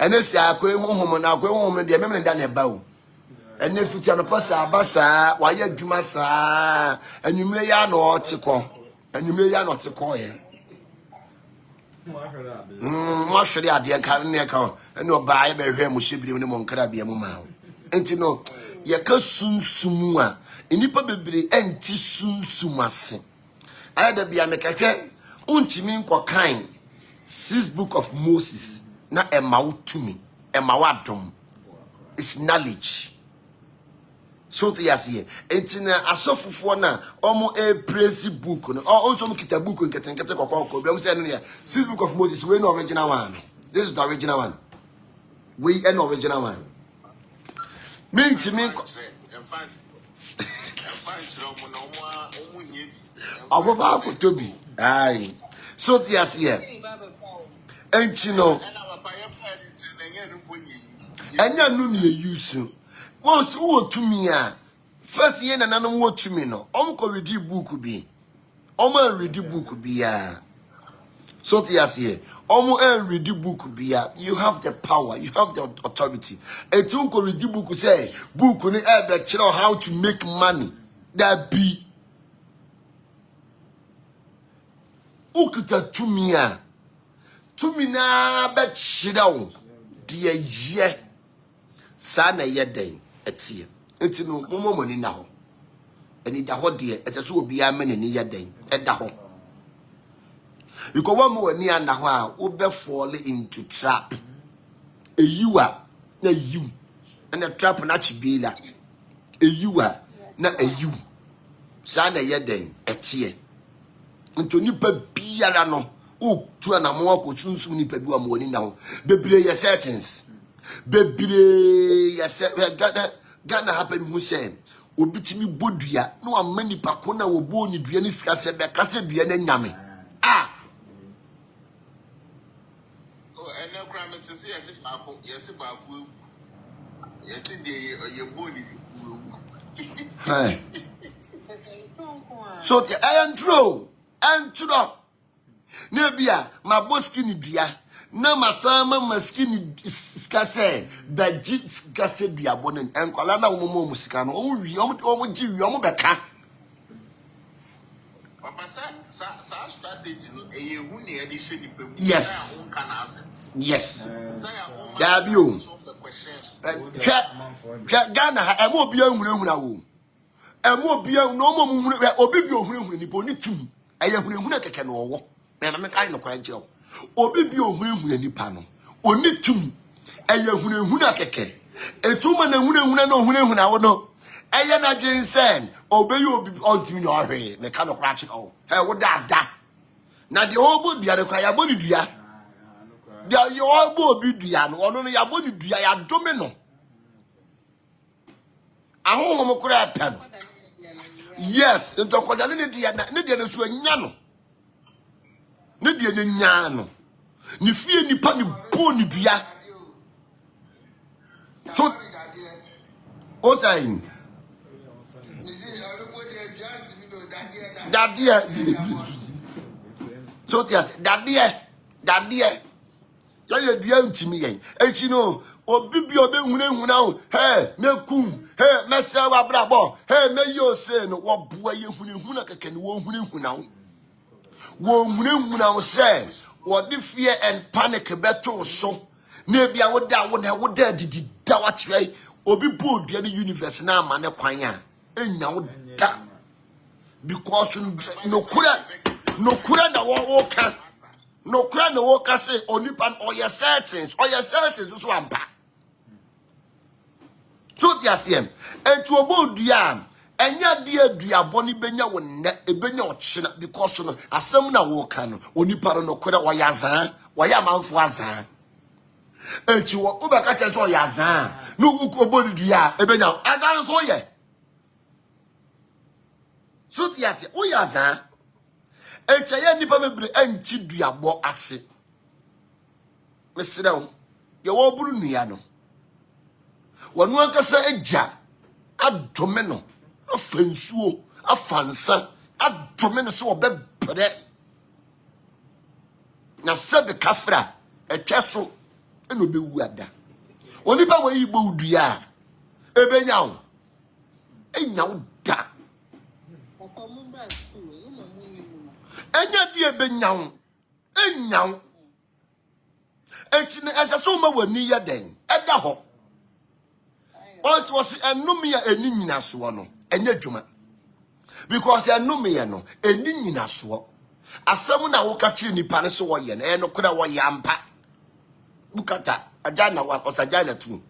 And this I quay home and I go home and the memory done a bow. And if it's a passa, bassa, why you do massa, and you may not to call, and you may not to call ye. Much the idea carrying a car, and no buy a very mushib in the Moncarabia Mumau. And you know, ye can soon summa, in Nipa and soon sumas. I had to be a mecca, untimin kwa kind. 6 book of Moses, na a mouth to me, a mawadum. It's knowledge. So the here. It's in a soft for now, almost a praise book, or also look at a book and get a call. 6 book of Moses, we're no original one. This is the original one. We an original one. Me to me. I go back to be. Aye. So the here. And you know, and you know you use once who to me first year and another what to me no read the book be read the book be so the here read the book be you have the power, you have the authority. And you read the book say book on how to make money that be ukuta to me na bet shida dear ye sana yeden etie enti no momo moni na ho eni da ho de eteso obi amene ni yeden eda ho because one more ni anda ho a wo be fall into trap eyiwa na you and a trap na chibela eyiwa na eyu sana yeden etie enti onipa biara no o tu na mo ko tunsun nipa bi wa mo ni na ho bebre ye settings bebre yes Ghana happen who say obitimi bodua no amani pako na wo bo ni dua ni sika se be kase dua na nyame and no crime to see as if pako yes pako yes the your body so the iron throw and to the nebia my boski ni dua na masama maskini skase baji skase dua bonen enkwala na wo mo musika no o wi o ji wi o beka papa sa strategy no eyehu ne e de hye ni pem yes yes dabi o Ghana ha emo bia hunahuna wo emo bia no mo mu obi bia hunahuna ni bo ni tumi eye hunahuna keke no wo na me kan no kwara nkyerɛ obi bi ohunahuna nipa no oni tumi eye hunahuna keke Etuma na huna no wo. Eye na dwen sen obeyi obi ontimi no hwe me ka no kra che o he wo da na de obo dua de kwa ya boni dua de yo obo obi dua no ono no ya boni dua ya dome no ahohom kra pa no yes ntokoda ne de na so anya no ne de ne nya no ni fie nipa ni bo ni dua so o say Daddy, so yes, daddy, you do to me. And you know, or Bibi obe huna, hey, me kum, hey, Messa brabo, hey, me yo say no, what boy you huna can won't huna. Won't huna say, what the fear and panic better so. Maybe I would die when I would dare did that way, or be bored the universe now, man, a quanya. And now that. Because no kura na woka no kura na woka say onipan oya settings so ampa so diasem entu obodua enya de adua boni benya wonne ebenya ochina because no asem na woka no onipa no kura oya zan oya manfo azan entu wo obeka che so oya zan no obodua ebenya azan so ye. So yes, oyaza. Echaye nipa mebre enchi duabo ase. Mesira wo. Ye wo buru nua no. Wonu ankasa eja adome no. Afansuo, afansa, adome no so obebre. Na sebe kafra etweso eno bewu ada. Onipa wo yi bo dua ebenya wo. Enya wo da. Enya die benyaw enyaw enchine ajaso ma wani ya den eda ho was enum ya eni nyina so no enya dwuma because enum ya no eni nyina so asem na wo ka kire nipa ne so wo ye na eno kura wo yampa bukata aja na wa osaja na tu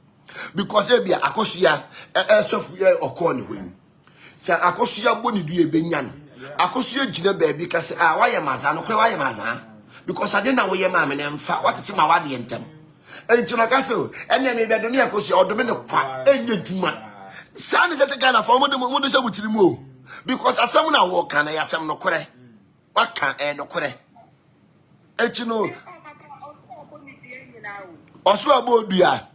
because e bia akosua sofu ye okoni ho sa akosua boni du ebenya no akosua gina baabi ka se waye maza no kure waye maza because ade na wo ye ma me ne mfa watete ma wade ntem enti no ka se enne me bedo ne akosua odome ne kwa enye duma sa ne tete Ghana for mo de se butiri mu o because asem na wo ka na yasem no kure waka no kure enti no oso abodua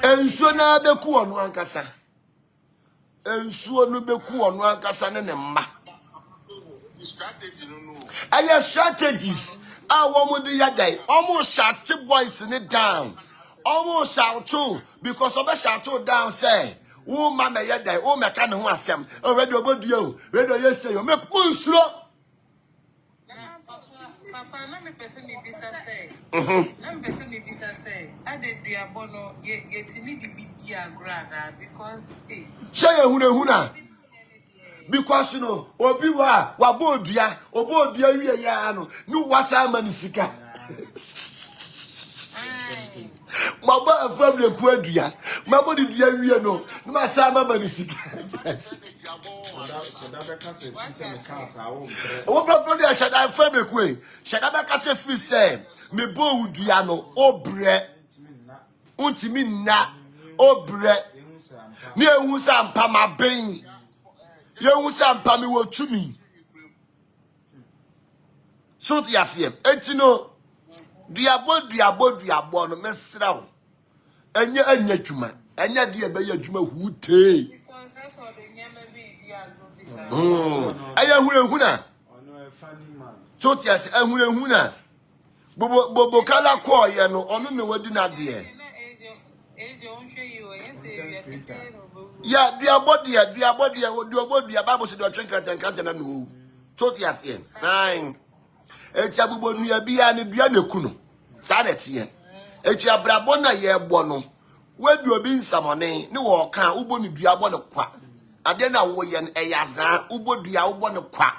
ensuo na beku onu ankasa ensuo no beku onu ankasa ne mma aya strategies wo mo de yadai almost shut boys in down almost shout too because obe shout down say wo mama yadai wo meka ne ho asem already obodua radio yesay o me punsuro Papa, na me person me bisa say. Na me person me bisa say. Ade duabo no yetimi di bidia grada because say ehuna because no obi wa bodua obodua wie ya no nu wasa manisika maba family ku adua maba di dua wie no nu wasa manisika What brother Shada family ku Shada ka se free say me bo wudua no obre untimi na obre ni ehu sampa maben yehu sampa mi wo tumi so ti asem enti no duabo no mesra wo enya dwuma enya de be ya dwuma hute because that's what the nyama be dia aya huna so ti ase huna bobo kala ko ye no onu ne wadi na de ya duabo dia Bible say do twenkratan na no so ti ase nine echi abubo nua bia ne dua na ku no sa na tie echi abrabo na ye bo no wadu obi nsamone ne wo ka ubo ne dua bo ne kwa ade na wo ye eyaza ubodua wo no kwa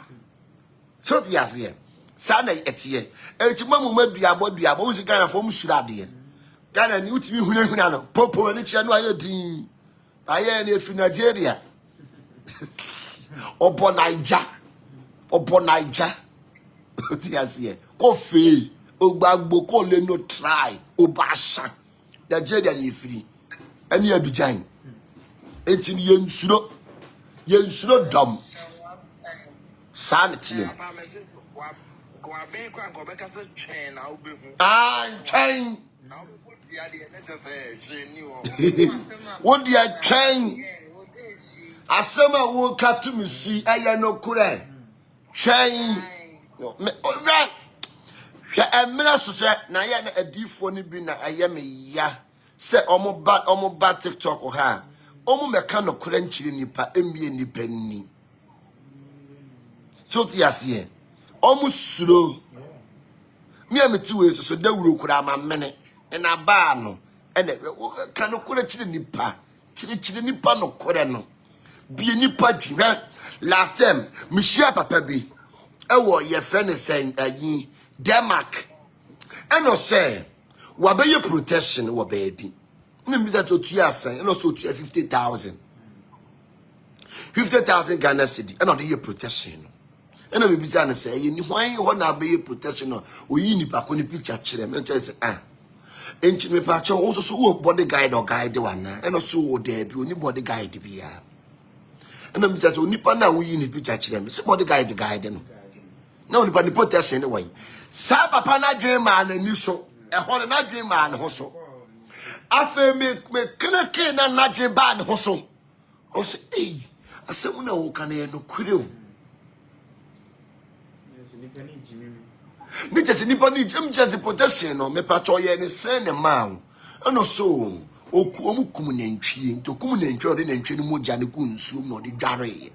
so the asie sa na etie etima mu madua bodua bo usika na fom surade Ghana ni utimi hunahuna no popo ni chia no aye din aye na efi Nigeria obo Naija the asie ko fe ogbagbo ko le no try obasha Nigeria ni free ani Abidjan enti ni yensuro dom sanity train what they are train asema wo katumisi eye no kure train me ora hwa emra so se na ye na adifo ni bi na aye me ya se omo ba TikTok ha omo meka no kure nchiri nipa emie nipa ni so ti ase omo suro mi ameti we so dawuro kura amamene na ba no ene ka no kure chiri nipa no kure no bi nipa dwuha last time me share papa bi e wo ye friend say ayi Denmark eno say wa be ye protection wo baby me bi that otu asan eno so otu 50,000 Ghana cedi eno de ye protection eno me bi say na say ye ni hwan ho na be ye protection no oyi nipa ko ni picture kire me tell say enchi me pa cho wo so wo body guide or guide wana eno so wo there bi oni body guide bi ya eno me tell say onipa na wo yi ni picture kire me say body guide no na onipa ni protection ni wan sa papa na dwen ma na ni so e ho na dwen ma na ho so afa me kenake na dwen ba na ho so o se asem na wo kan ye no kure o ni tete nipa ni jam just protection no me pa cho ye ni sen ne ma no so omu kum nantwie nto kum nantwie o de nantwie ni moja ne ku nsu no de dware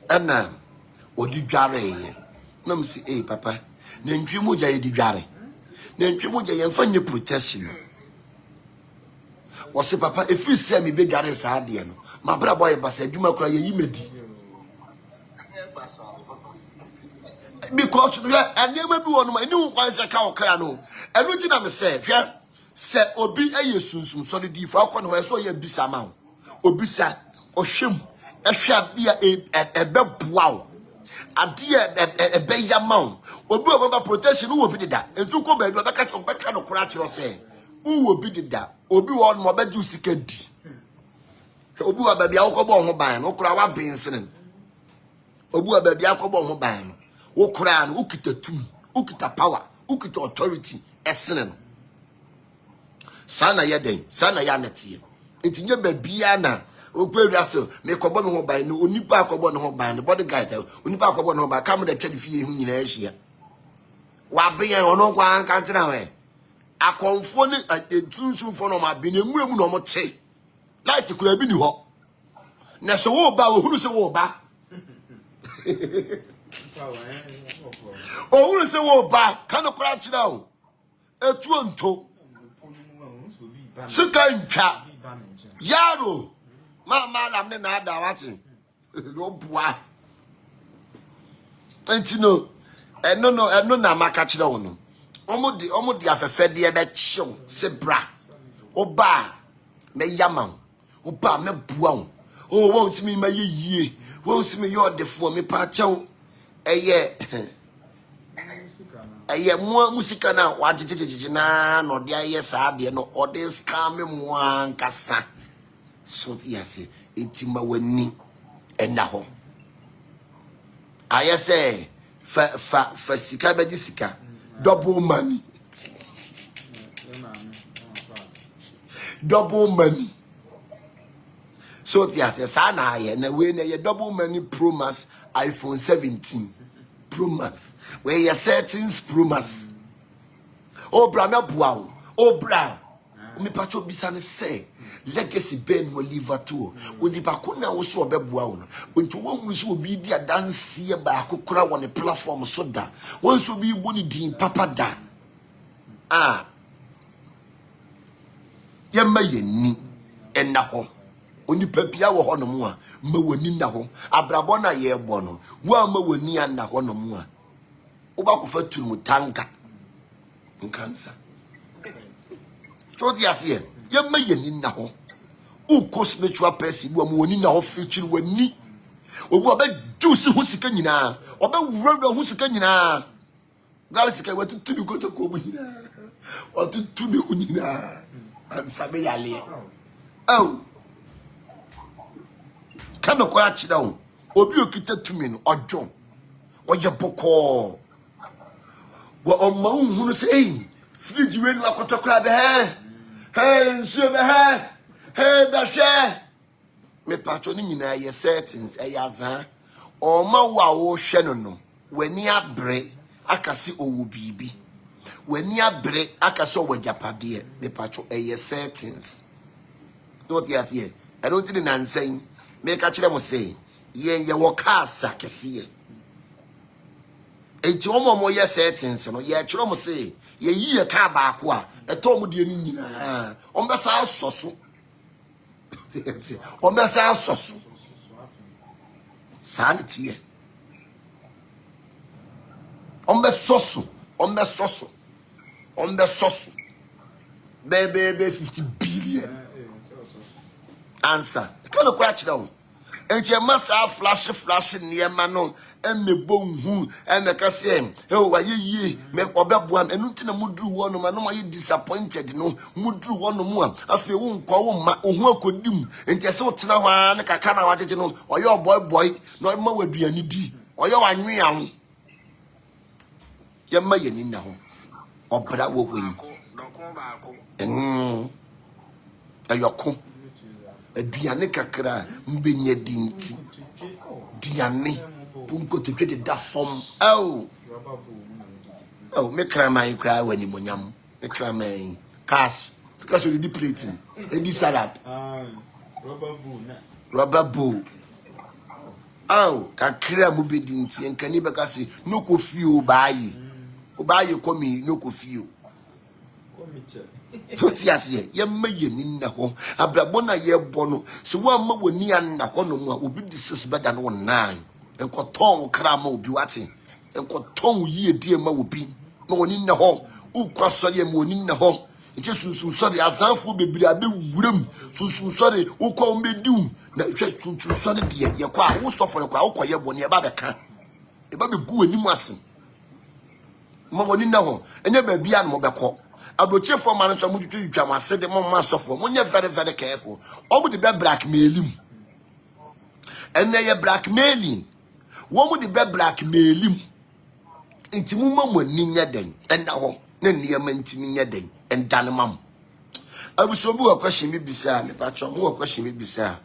ana odi dware na msi papa nantwie moja ye di dware nantwie moja ye mfa nye protection wo se papa efi se me be dware sa de no ma bra boy basa adwuma kura ye yimedi because we and never do on my new one say ka oka no enu ji na me say hwe se obi eye sunsum so de fa akọ no so ye bisa ma obisa ohwem ehwe bia ebeboa o ade ebe ya ma obi oba protection wo bi dida entu ko ba bi beka no kura kiro say wo bi dida obi wo no ba ju sika di obi wa ba bia wo ko bo ho ban no kura wa bensene obi wa ba bia ko bo ho ban no ukura no ukita tum ukita power ukita authority esene no sana yeden sana ya natie ntinye ba bia na okpewura so me kobo me ho ban no onipa akobo no ho ban no body guide onipa akobo no ho ban kam na twade fie hu nyina ahia wa be yan ono kwa anka ntira we akonfo ni tuntumfo no ma be na muemu no mo te light kura bi ni ho na so wo ba wo huru so wo ba ohun se wo ba kanu kura kira o etu onto sika ntwa yaro ma lam ne na ada wati do bua entino eno na maka kira wo no omo di afefede e be chiw se bra oba me yama oba me bua o won simi ma yeye won simi yo defo me pa chew eye mo musika na wajijijiji na no de aye saa de no ode scam mo ankasa so ti ase etima wani ena ho aye say fa sika beji sika double money so ti ase saa na aye na we na ye double money Pro Max iPhone 17 Pro Max where your settings Pro Max obra me bua obra me pacho bisane say legacy ben will leave at all when the bakuna wo so obebua wo no nti wo hu so obi dia dance ye ba akokora won the platform so da won so bi bu ni din papa da ye ma ye ni enna ho onipa bia wo ho no mu a ma wani na ho abrabọ na ye bọ no wo ma wani anna ho no mu a wo ba ko fa turu tanka nkansa chodi ase ye ma yani na ho uko spiritual person wo ma wani na ho feature wani obu oba juice hu sika nyina oba wura hu sika nyina gal sika watu tudu ko to ko bu nyina watu tudu hu nyina ansabe yale oh kano kwa achida wo obi okita tumi no odwo oye boko wo omma hunu se fridge we na kotokra be nsuo be be hwe me patcho ni nyina ye settings eyazan oma wa wo hwe no wani abre akase owo bibi wani abre akase owo japade me patcho eye settings don't yet here I don't think nansen me ka kire mo say ye wo kasa kese enti omo ye settings no ye kire mo say ye yi ka ba ko a eto mo de ni nyina o mbe sa soso o mbe sa soso sanity o mbe soso bebe 50 billion answer kano kwa kire wo enche masa flash niema no emebo hu emeka se e wa ye me obeboa enu ntina muduru wo no ma no ma ye disappointed no muduru wo no mu a afi wo nkwa wo ma ohu akodim enche se wotena hwa ne kaka na wajeje no oye boy no ma waduani di oye wanwe aho ye ma ye ni na ho obra wo hwen doko baako ayoko aduane kakra mbenye dinti duane punko to twede da fom me krama kra wani monyam me krama cash because we di plate e di salad rubber bowl kakra mu bedinti enkani be kasi no kofi o baayi komi no kofi o so tiase ye maye ni na ho abrabo na ye bo no so wa ma woni an na ho no mu a obi di sis beda no 9 enkoton kra ma obi wate enkoton yi edi ma obi ma woni na ho ukwa so ye ma woni na ho eche sunsun so de azanfo bebiri abe wuram sunsun so de ukwa mbedium na hwe sunsun so de ye kwa wo sofo kwa ukwa ye bo ne ba be ka e ba be gu ani mu ase ma woni na ho enye ba bia no mo be ko abroche for man so mu twitwa ma se de mo ma sofo mo nye very careful o mu de be blackmailing enne ye blackmailing wo mu de be blackmailing enti mu ma ni nya den enna ho na niyama enti ni nya den endane mam abuso bu question bi bisa me patcho mu question bi bisa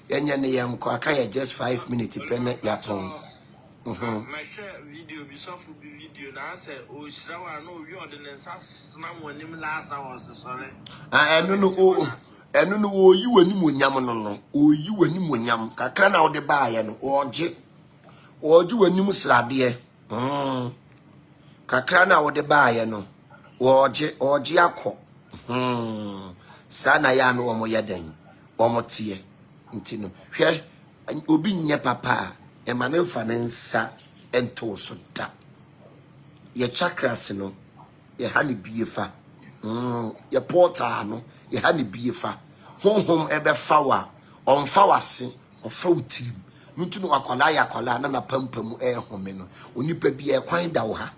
yenye ne ye nko aka ye just 5 minutes pene ya ton my share video bi sofu bi video na say o shirawa no wi ordinance na wonim last hours sorry enu no oyi wani monyam no oyi wani monyam kakra na ode baaye no oje wani musrade kakra na ode baaye no oje akọ sana ya no omo yadan omo tie ntino hwe obi nye papa emane fanensa ento so da ye chakras no ye hani biefa ye portal no ye hani biefa honhom ebe fawa on fawase ofa utirim ntino akola ya akola na pampam home no onipa bi e kwan da wo ha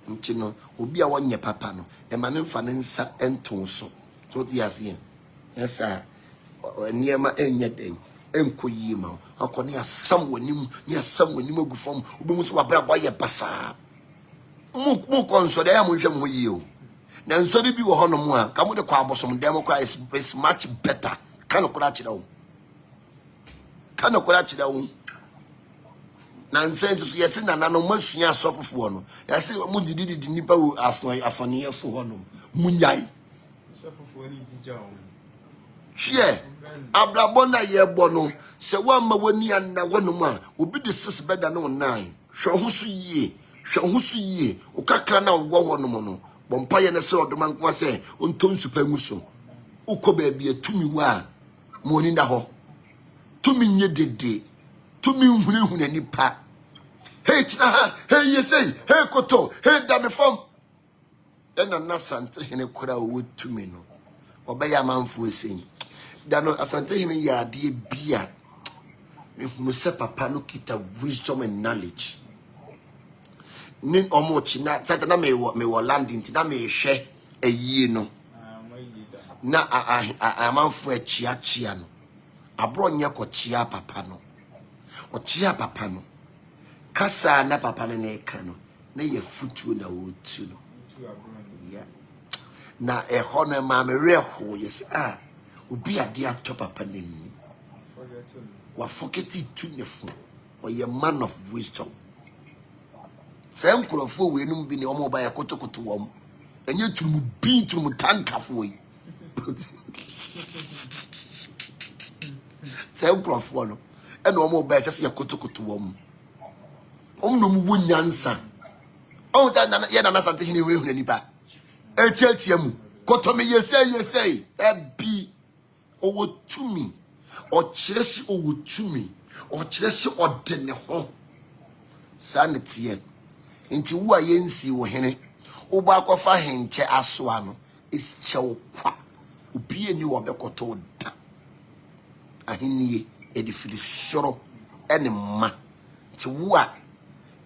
ntino obi a wonye papa no emane fanensa ento so di azie yesa niema enye den enkoyi ma akoni asam wanim ni asam wanim agufom obimu so wabra boye basa mu konso de ya mo hwe mo yi o na nso de bi wo hono mu a ka mo de kwa abosom dem kwa is much better kan ko da kira wo na nse nso yesi na no masua asofofo no yesi mu didi nipa wo afoni efo hono munyai asofofo ni dijawo hwe abrabona ye bo no se wa ma wani anna wonum a obi de sis beda no 9 hwe ho so yie o kakra na wo honom no bompa ye ne se odoman kwa se onton supa nguso uko baby a tumi wa moni na ho tumi nye dede tumi hune nipa hey tina ha hey yesay hey koto hey dame fam ena nasante hene kura wo tumi no obeya manfo esin da no asante hene ya ade bia me se papa no kita wisdom and knowledge nin omo china sata na me wo landing ti na me hwe ayie no na amanfo achia no abro nya ko chia papa no o chia papa no kasa na papa no ne ka no na ye futuo na wo tu no yeah na eho na ma me reho yes obi ade ato papa ni wa forget it to nefo or ye man of wisdom sem kurofo we num bi ne omo ba ya kotokoto wom enye tumu bi tumu tankafo yi sem kurofo no ena omo ba ya se kotokoto wom no mu wonyansa o ta na ye na sante hini we huna nipa etiatia mu kotomi yesey ebi owo tumi o kiresi owo tumi o kiresi odene ho sanetie nti wo ayensi wo hene wo ba akwafa henche aso ano esikyew kwa obi eni wo bekoto da ahenie edifiri soro ene ma ti wo a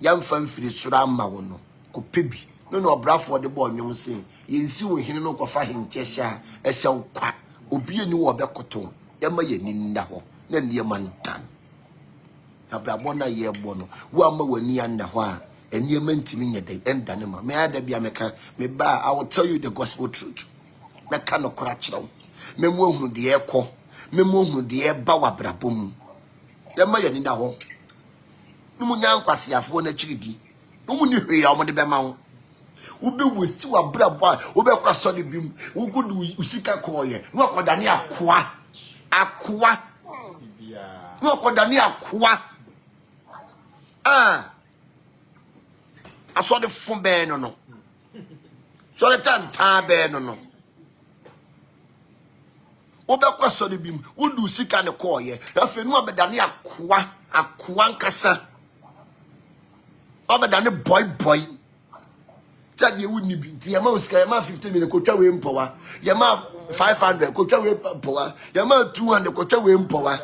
yamfa mfiri soro ama wo no kopebi no obrafo de bo nwom se yensi wo hene no kwafa henche sha ehyew kwa obi eni wo bekoto yama ye ninda ho na niema ntan abrabo na ye bo no wo ama wani anda ho a eniema ntimi nyede endane ma me ada bia meka me ba I will tell you the gospel truth meka no kora kyerɛw me mu ohunu de ekɔ me mu ohunu de eba wa brabo mu yama ye ninda ho numu nyankwasiafo na kyiridi numu ni hwe ya omde bema ho ube westi wa brabo a ube kwa sɔde bim wo gudu usika kɔye no akɔda ne akoa no akɔda ne akoa asɔde fun bɛɛ no sɔde tantan bɛɛ no ube kwa sɔde bim wo du usika ne kɔye afi no abɛda ne akoa nkasa abɛda ne boy tell you wouldn't be the amount of 50 minutes coach away in power. Yama 500 coach away power. Yama 200 coach away in power.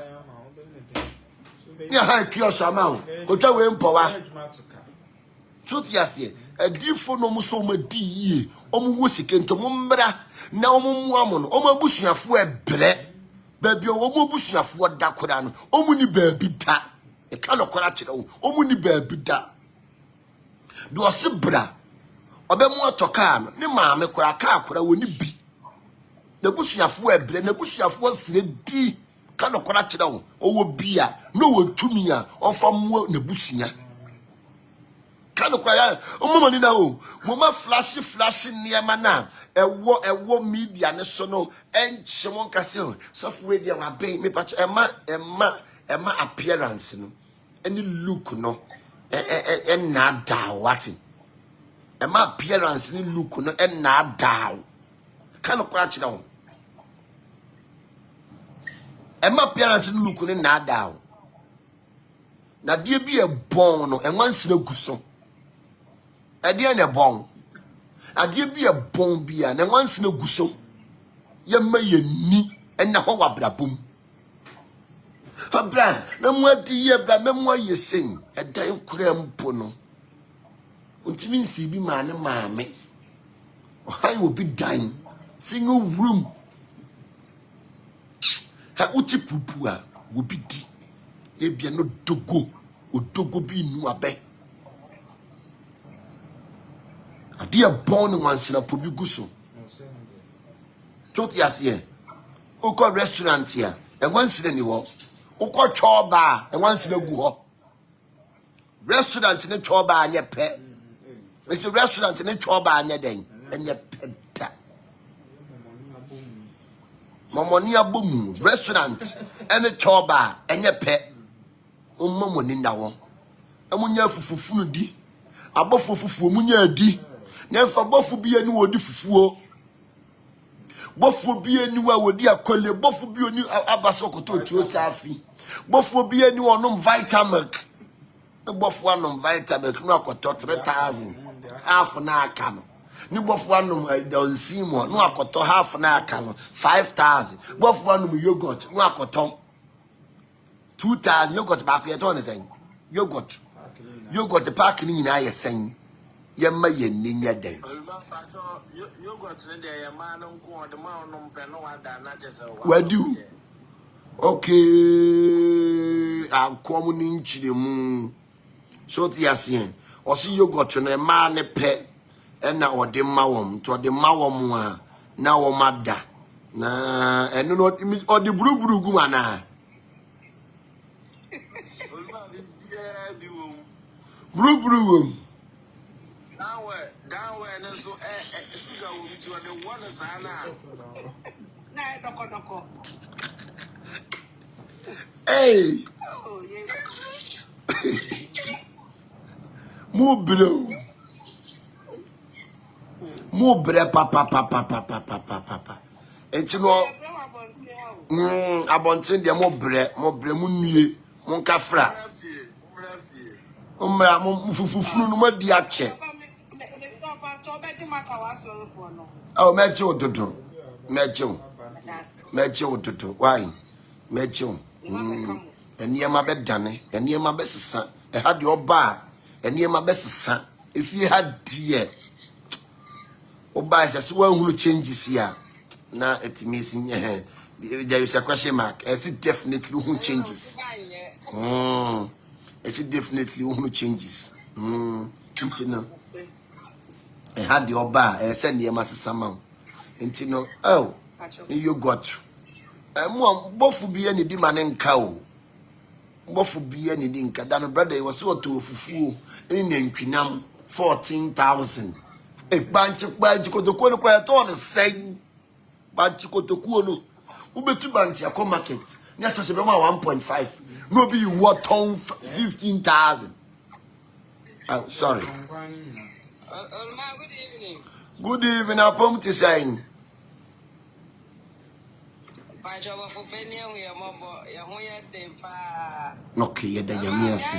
Yeah, high kiosk amount coach away in power. Truth yes, a different no so much D. Omusik into Mumbra. Now, Mumamon, Omabusia for a bre. Baby, Omobusia for Dakoran. Omuni baby ta. A canoe coracho. Omuni baby ta. Do a sibra. Obemu atoka no ne maame kura ka akura woni bi na busuafo ebre na busuafo sire di ka no kura kire wo owo bia no wo tumi a ofam na busua ka no kura ya omoma ni na o moma flash niema na ewo media ne so no enchemo nkase o software dia wa ben me pacho ema appearance no any look no na da what ema appearance ni look no na daw kan kora kire wo ema appearance ni look no na daw na die bi e bon no enwansina guso ade na bon ade bi e bon bia na enwansina guso yemma yenni enna ho wabrabom abra na mu adi ye bra na mu ayesen edan kura mpo no untimi nsi bi maane maame ohan obi dan single room ha uti pupu a obi di ebia no odogo bi nu abe ade bon wansina po bi guso tot yase ukọ restaurant ya enwansina ni ho ukọ choba enwansina gu ho restaurant ne choba anye pe. It's a restaurant in a choba anya den and your peta. Mamonia boom restaurant and a choba and your pet. Mamma ninda one. Amunya fufu di. Abofu fufu munya di. Never bofu be a new fufu. bofo bi eni wa wodi akole bofo bi oni abaso koto tuo safi bofo bi eni onom Vitamilk bofo anom Vitamilk no akoto 3000 half na aka no ni bofo anom donsimo no akoto half na aka no 5000 bofo anom yogurt no akoto 2000 yogurt ba ko yeto ne sen yogurt pack ni nyina ye sen yemma ye ninya den wadu okay akom ni nchire mu so ti asen o si yogurt no ma ne pe na ode mawom to ode mawom a na wo mada na eno no ode buruburu gu mana buruburu down and so sugar will be to the one sana. Hey, more papa. And you know, abontin de more bre munye, mon cafra. Umra fufu no ma di ache. Oh, mecho dodo. Mecho dodo. Why? Mecho. Eniema be dane, eniema be sesa. E had your bar, eniema be sesa. If you had dear Oba is one who changes here. Now it means there is a question mark. It's definitely who changes. It's definitely who changes. I had the Oba, I send the Master Samam. And you know, oh, you got both will be any demand and cow. Both will be any dinka. Dan brother was so to fufu in Pinam 14,000. If Banchik Banchiko to Kono quiet on the same Banchiko to Kono, Ubetu Banchako market, not to 1.5. No be what on 15,000. Oh, sorry. Good evening, I promise to saying. Okay, you're the Yamiasi.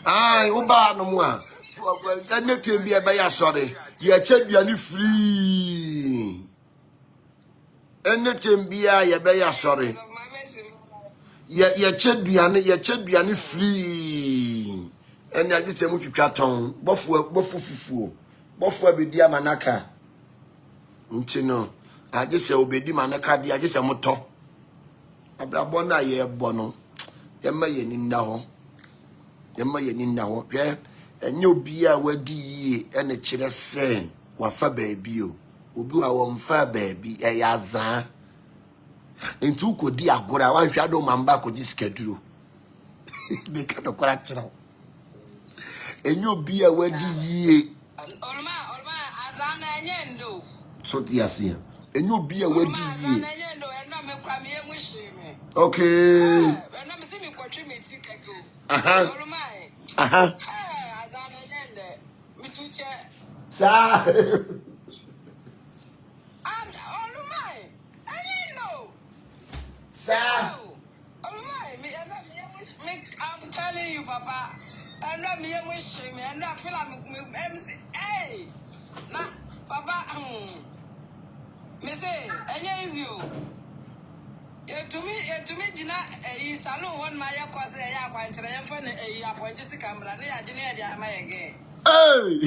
Ah, Uba no more. I need to be a buyer, sorry. You are check free. Anything be a buyer, sorry. Your check free. And I did say, much chaton, bofu. Bofo be dia manaka ntino I just say obedi manaka dia just say moto abrabo na ye bono yema ye ni nna ho hwe enye obi a wadi yie ene kire se wafa baabi o obi wa wo mfa baabi e yaza ntu kodi agora wan hwa do mamba ko ji skeduro be ka do kora kire enye obi a wadi yie so diasia enyo bia wadi yi okay sa I'm telling you, Papa. I'm not me wishing me, and I feel like MC. Hey, nah, Papa. Me say, and you. To me, Dina, a salon one my cause a yap and triumphant a yap when Jessica Camera, near Jania, my again. Hey,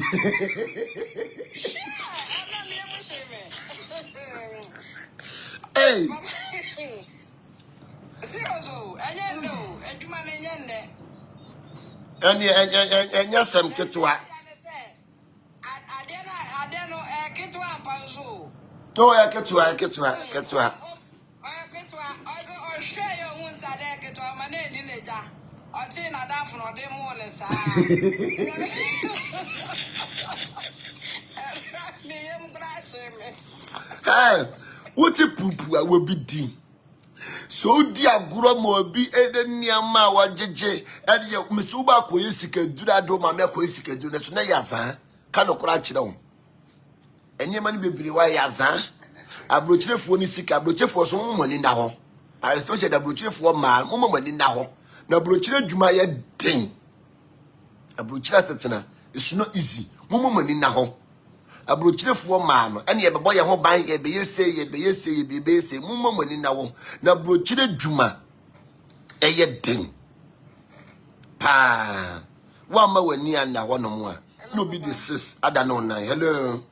I'm not me wishing me. Hey, Seriously, and you know, and you man and yasem ketwa I don't know, a ketwa panso. no ketwa Or share your own side, get to a man in it. I'll tell you that for the morning, sir. Hey, what a poop I will be dean. So dia guro mo bi niama wa jeje e de mesu ba ko yesika dura do ma me ko yesika dura so na yazan ka no kora kire wo eniema ni bebire wa yazan abrochirefo ni sika abrochirefo so mo ni na ho I respect the abrochirefo ma mo ni na ho na abrochire dwuma ye den abrochire setena it's not easy mo ni na ho abrochirefo ma no ene ye bebo ye ho ban ye be yese mo ni na wo na abrochire dwuma eye den pa wa ma wani ana ho no mo a no be the sis ada no na hello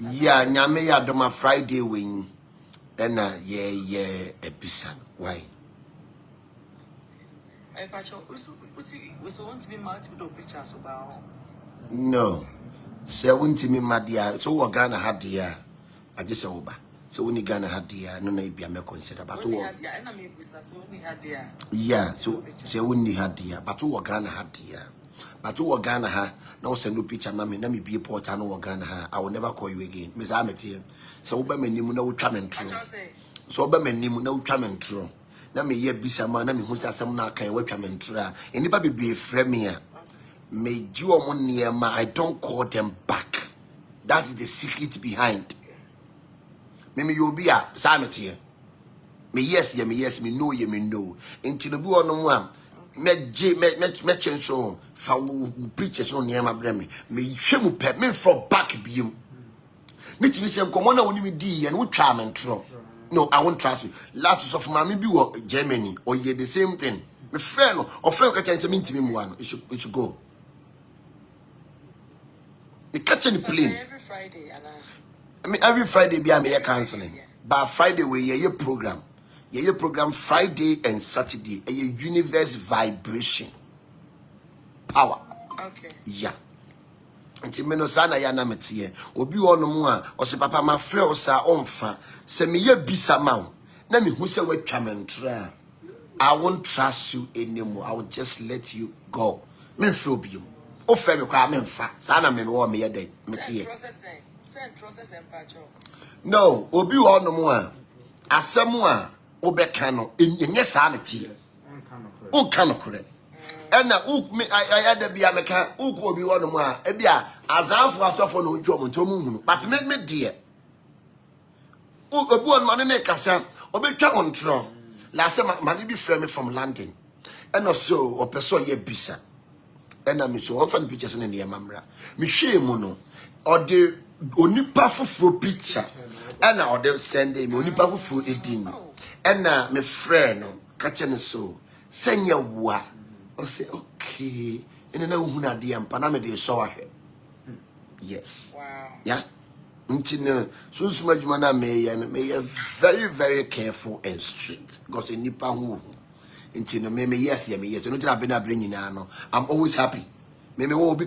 yeah nyame ya doma Friday when and yeah episode why no 70 me madia so we Ghana had there I just over so when Ghana had there no na bia me consider but yeah so say when had there but we Ghana had there but we Ghana ha now send no picture mama na me be port and we Ghana ha I will never call you again Miss Ameti so we be menimu na utwa mentro so we be menimu na utwa mentro na me ye bisa ma na me hu asem na kan watwa mentro a enipa be frame me a me ju omo niema I don't call them back that is the secret behind me you be a Sameti me yes me no ye me no enti no bi ono mu am me change so fa preachers no niema bre me hwemu pe me from back biem nitimi se nkomo na woni me di and wo twa mentro no I won't trust you last of my be wo Germany or ye the same thing me friend or friend ka chance me ntimi mu ano it should go the catching plane every Friday I mean every Friday be am here canceling but Friday we ye program Friday and Saturday a universe vibration power okay yeah nti me no sana ya na metie obi wono mu a o se papa ma frɛ o sa onfa se me ya bisa ma wo na me hu se watwa mentra I won't trust you anymore I will just let you go me frɛ obi mu o frɛ me kwa me mfa sana me wo me ya dai metie no obi wono mu a asɛm a obeka no enye sa na tie on kan no correct ena me ayada bia meka uko obi wono mu a e bia azanfo asofo no ntwo mo ntomu hunu but me die obi wono ma ne kasa obetwa ontro la se ma bi frame from London ena so opeso ye bisa ena me so ofan pictures na ne mamra me hwe mu no ode onipa foforo picture ena ode send me onipa foforo edin ena me frɛ no ka che ne so senya wa I say okay and na hu na de ampa na me de so ahwe yes wow yeah until so suma na me very very careful and strict because nipa hu until me yes no tira be na bre nyina no I'm always happy me wo obi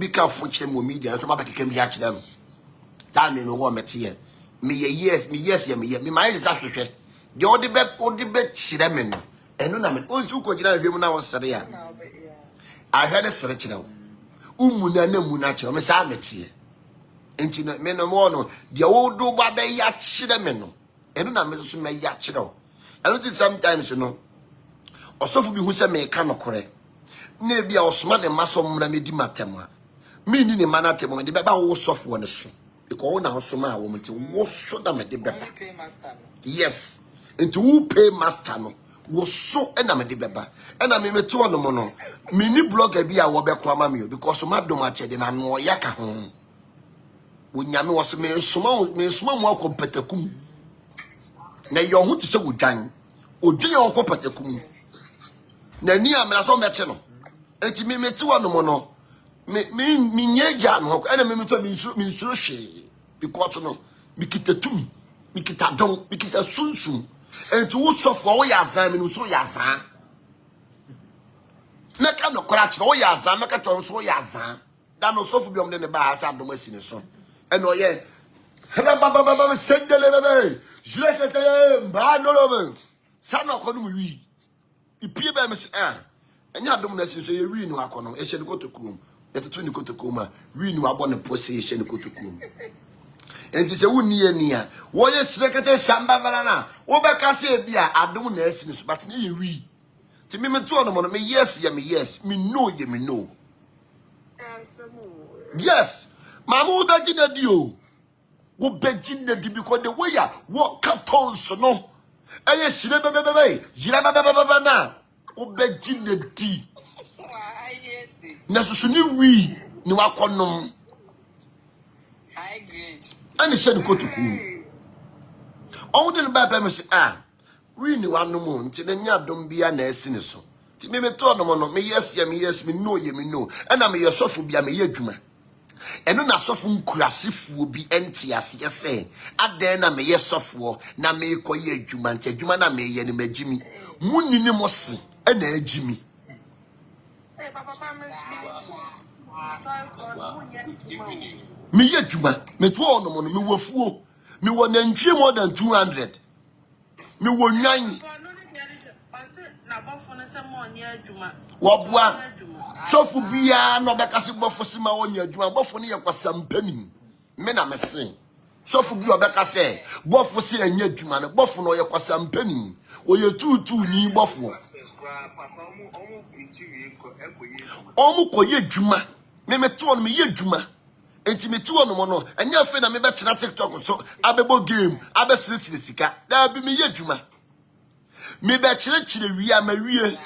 ka fo kire mo media so ma ba keke mi ya kire no za me no wo mete me yes me my is ahwehwe de odi be kire me no eno na me onsu ko gina hwem na wo sere ya I heard a sere kire wo umuna na mu na kire me sa mete enti no me no mo no de wo do ba be ya kire me no eno na me so me ya kire wo eno ti sometimes no osofo bi hu se me ka no kore na bia osoma ne masom na me di matema me ni ne manatem me de be ba wo sofo ne so because wo na osoma a wo mti wo so da me de be ba yes into who pay master no wo so na me de beba na me meto no mo no me ni blogger bi a wo be kwa ma me because ma dom a chede na no ya ka ho wo nyame wo se me soma mo akopatakum na yo ho ti se wo dwan odwe yo akopatakum na ni amena so mete no enti me meto no mo no me nyeja no na me meto me nsuro hwe because no me kitatumi me kitadon me kitasunsun enti wo sofo wo ya azan me no so ya azan meka no kora kire wo ya azan meka to so ya azan da no sofo bi omde ne ba ha sa dom asine so eno ye hana baba sendele bebe jule kete mba no lo sa no ko no wi ipie ba me enya dom na asine so ye wi no akono e hye ne kotokum ye tutu ne kotokum a wi no abo ne pose ye hye ne kotokum And you say, wouldn't near. What is secretary Samba Valana? Obeka say, Bia, I don't know, but near we. To me, me told them, me yes, me yes, me no, me no. Yes, Mamma Begin you. Wo Begin the because the way ya what cartons no. Yes, Jirababana. Wo Begin the D. Necessarily we no akonom. High grade. And he said go to who. All the Bible say we ni one no moon till the nya don't be an essence. Ti me told no me yes, me no, me no. And I'm your sofu be me yeduma. And no na sofu nkurasifu bi enti ase say. Aden na me yes sofu na me koye adwuma nti adwuma na me ye ne magimi. Munni ni mosi e na agimi. Me ye dwuma me to ono mo me wafuo me wo nantwie more than 200 me wo nwan wabua sofu bia no bekase bofo sima wonya dwuma bofo ne ye kwasampani me na me sen sofu bia obekase bofo se anya dwuma ne bofo no ye kwasampani o ye tutu ni bofo omu koye dwuma me to ono me ye dwuma enti me to ono mo no anya fe na me betena TikTok so abebo game abesire sika da bi me ye dwuma me be chire wi ma wie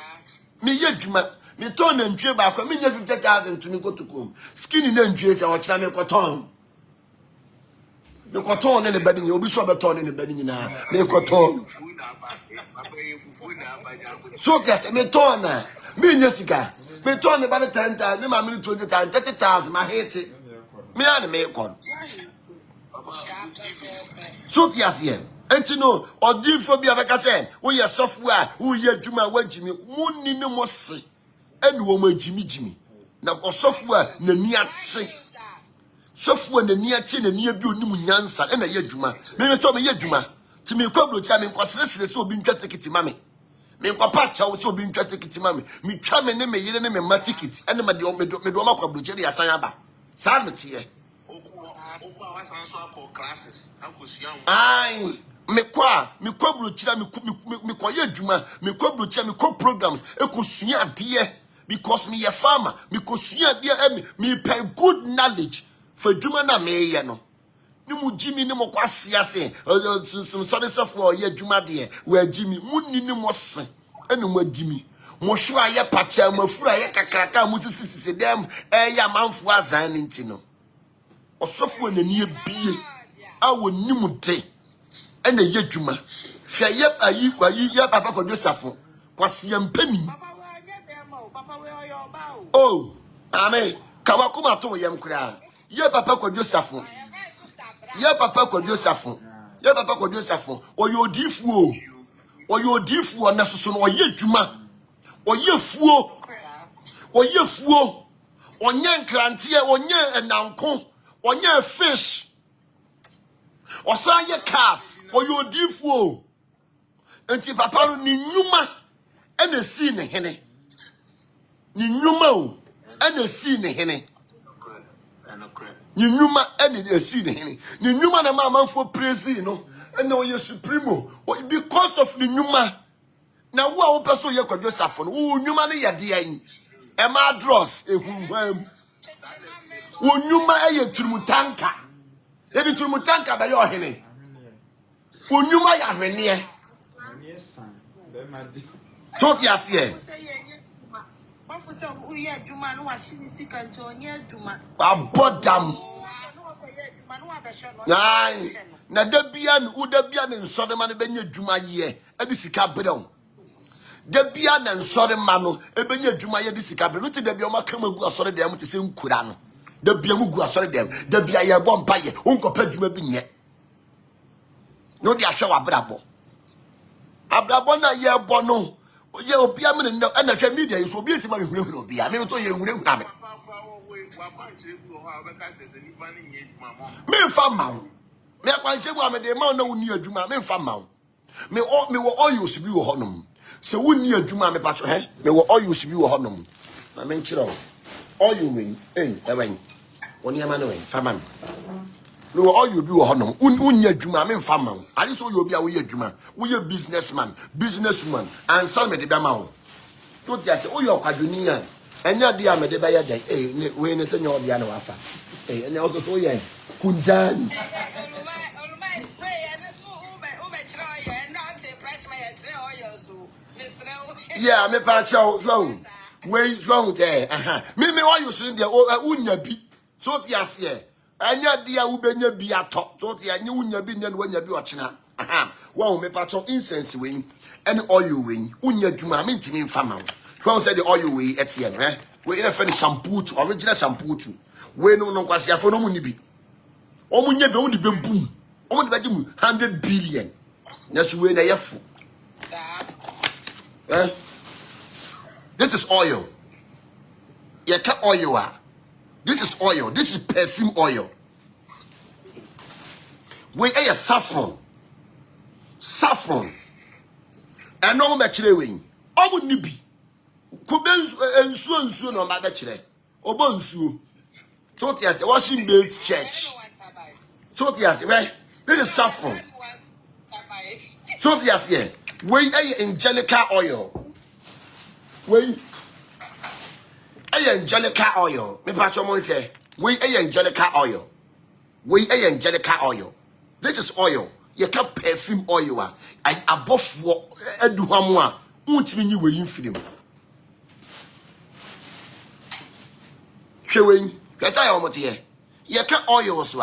me ye dwuma me ton na ntwe ba kwa me nya 50,000 to me go to come skin na ntwe se wo kira me koton me koton ne badi ni obi so beton ne badi nyina me koton so that me ton na me nya sika me ton ne ba 10,000 me ma me 20,000 30,000 ma hit me and me kon so yes here enti no odifo bia beka say wo ye software wo ye adwuma wagimi munni ne mo se eni wo magimi na software na ni ate software na ni ate na ni abi onim nyansa na ye adwuma me to me ye adwuma ti me kwablo cha me nkosresre se obi ntwa ticket mame me nkwa cha wo se obi ntwa ticket mame me twa me ne me yire ne me ma ticket ene me de me do ma kwablo che ya san aba sa metiye ai me kwablo chira me koye adwuma me kwablo chira me ko programs ekosua ade because me ye farmer me kosua ade me pay good knowledge for adwuma na me ye no ni mu jimi ni mo kwase ase some sorry for ye adwuma de we jimi munni ni mo se ene mo adimi mo hwo aye pacha mafuru aye kakraka mo sisisi dem ya manfo azan ni ntino osofo na ni ebie awo nimude ene ye dwuma hwe ye ayi kwayi ye papa ko Joseph kwase mpani oh amen kawakuma to yem kura ye papa ko Joseph ye papa ko Joseph oyodifu na soso no ye dwuma oye fuo onye nkrantie onye enanko onye fish osanye cars oyodifu enti papa no ni nyuma ena si ne hene ni nyuma o ena si ne hene ni nyuma ena si ne hene ni nyuma na mamanfo praise no ena oye supremo because of the nyuma na wo a wo peso ye kwadwo safo no wo nyuma ne yade yan e ma dross ehunhwam wo nyuma eye turumutanka e bi turumutanka ba ye ohene wo nyuma ya hwene talk yas here bafo se uye adwuma no wa shini sika nti onye adwuma abodam na dabia no udabia ne nsode ma ne benya adwuma ye edi sika brew dabia na nsore ma no ebenya adwuma ye di sika bre no ti dabia o maka magu asore dem ti se nkura no dabia mu gu asore dem dabia ye bo mpa ye onkopa adwuma bi nye no di ahwe wa abrabo na ye bo no ye obia me no na hwe media ye so obi etima me hurehuro obia me to ye hurehura me me fa mawo me akwanche bu amede ma na woni adwuma me fa mawo me wo oil so bi wo honom se woni adwuma me pacho he me wo oil so bi wo honom na me nchiro oil wen ewen woni ama no wen fa mam no all you be wo hono unya adwuma me mfa ma wo ade so you be a wo ye adwuma wo ye businesswoman and some me de be ma wo to dia say wo ye okwadwoni a enya de a me de be ye den we ne se nya obia na wafa enya o so ye kunjani yeah me pa chow so we so there me why you say there unya bi so dia say anya dia wo benya bi ato so dia nya unya bi ne wanya bi ochena wo me pa chow incense we and oil we unya dwuma me ntimi mfa ma wo say the oil we etie no we e fe shampoo to original shampoo to we no kwase afo no mu ni bi o mu nya bi o di bembum o mu di ba 100 billion na so we na yefu this is oil. You cut oil. This is oil. This is perfume oil. We a saffron. Saffron. And no bachelor wing. Obu nibi. Kuben ensu no ma bachelor. Obo nsu. Totias the washing based church. Totias right? This is saffron. Totias yeah. We a angelica oil. We angelica oil. Me patch your money. We angelica oil. We angelica oil. This is oil. You can perfume oil. I above what eduhamwa. Untimi you we in film. Showing. That's how much here. You can oils.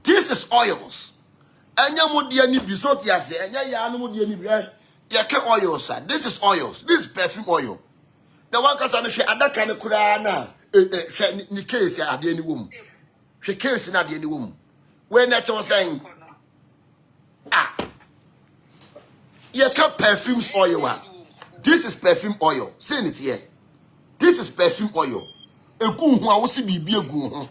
This is oils. Anya mudi ani bisot yase. Anya ya mudi ani. You can oils. This is oils. This is perfume oil. The one person she adaka ne kura na ni case ade ni wom she case na ade ni wom we na che saying you can perfumes oil. This is perfume oil. Say it here. This is perfume oil. Egu hu a wo se bibi egu hu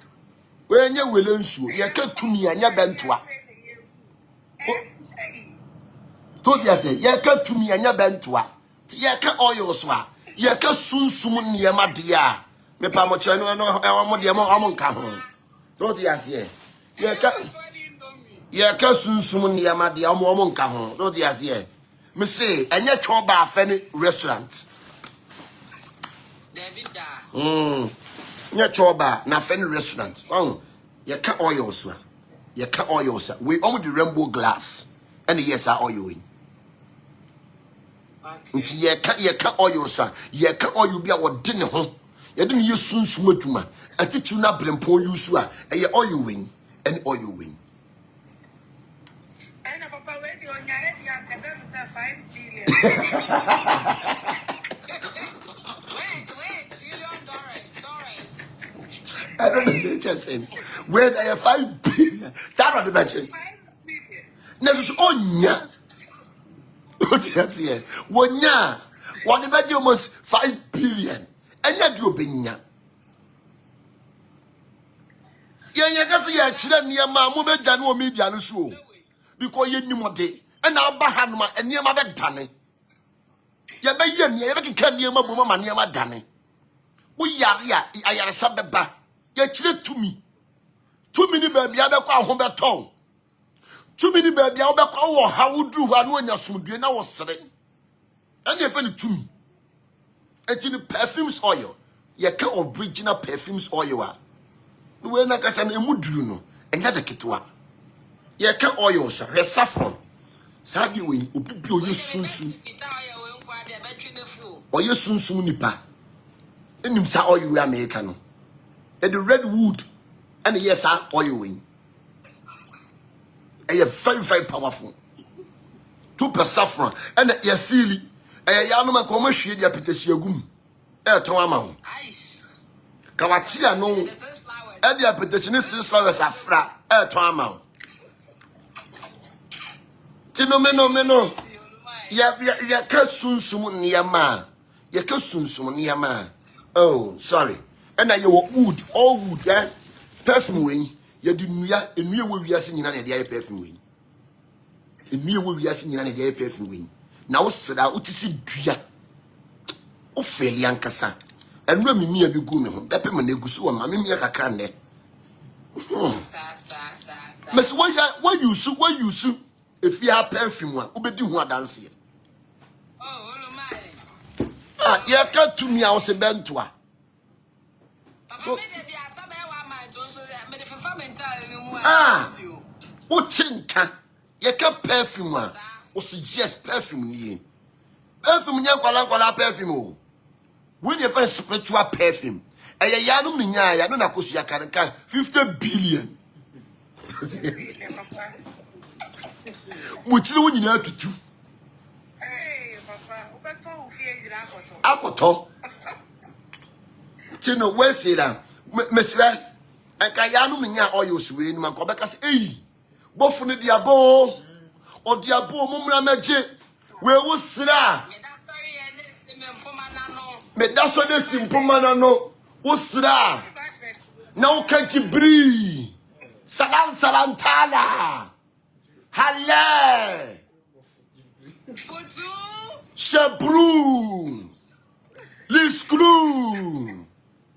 we nya wele nsuo you can tumi anya bentoa to dia say you can tumi anya bentoa you can oil so a ye ka sunsum niema de a me pa mo che no mo de mo nka ho to de ase ye ka sunsum niema de mo nka ho to de ase me say enye twa ba afa ni restaurant Davida nye twa ba na afa ni restaurant ye ka oil so ye ka oil so we the rainbow glass and yes are oil we nti ye ka oil sa ye ka oil bia wo de ne ho ye de ne yesunsum adwuma atitu na brempon yusu a ye oil win and oil win and papa we di onyare di akebe me 5 billion wait $1 I don't know what you're saying where they are 5 billion that not the budget 5 billion never onya what you say wonya what the budget almost 5 billion and yet you benya ye ka say ya kire niam mo be dwane o media no so because ye nim de and aba hanuma niam be dane ye be ye ne ye be keka niam bo ma niam dane wo yare ya ayare sabeba ye kire tumi ni ba bia be kwa ho be ton tumi ni ba bia wo be kwa wo ha wo duru ha no anya somdue na wo sere and ye fe ni tumi eti ni perfumes oil ye ka original perfumes oil a we na ka na emu duru no enya de ketwa ye ka oil so re saffron sabi we obibi oye sunsun oye sunsun nipa enim sa oil we America no e the red wood and yes oil we e very very powerful 2% saffron and yasili ya no man ko ma hwie dia petesi agum e ton ama ho kawatia no e dia petesi ni six flowers afra e ton ama ho tinomeno ya ka sunsum niama ya ka sunsum niama oh sorry and you wood all wood perfume we ya di nua enua wo wiase nyina na dia perfume we enua wo wiase nyina na dia perfume we na wo sra utisi dua o feli ankasa enua mimi abi gu me ho bepe me na egusu wo ma mimi kakra ne sa Miss, what you sue if you have perfume one, who be doing what dance here? Oh, Ah, you can't to me, I was a bentua. Papa, maybe I saw my mind also that made a family. Ah, what think? You can't perfume one, or suggest perfume ye. Perfume, you call perfume. When you find spiritual perfume, and you yano minya, you don't know, you can 50 billion. Much you know to do. Hey, Papa, what told you? Akoto. Tino, where say that? Miss Red, and Kayano minya oil swing, man, Quebecas, eh? Both on the diabo or diabo, Mumra Magic. Where was Sra? But that's what they simple man no. What's that? Now can't you breathe? Salam salantala. Halle. Shabru. Lisklu.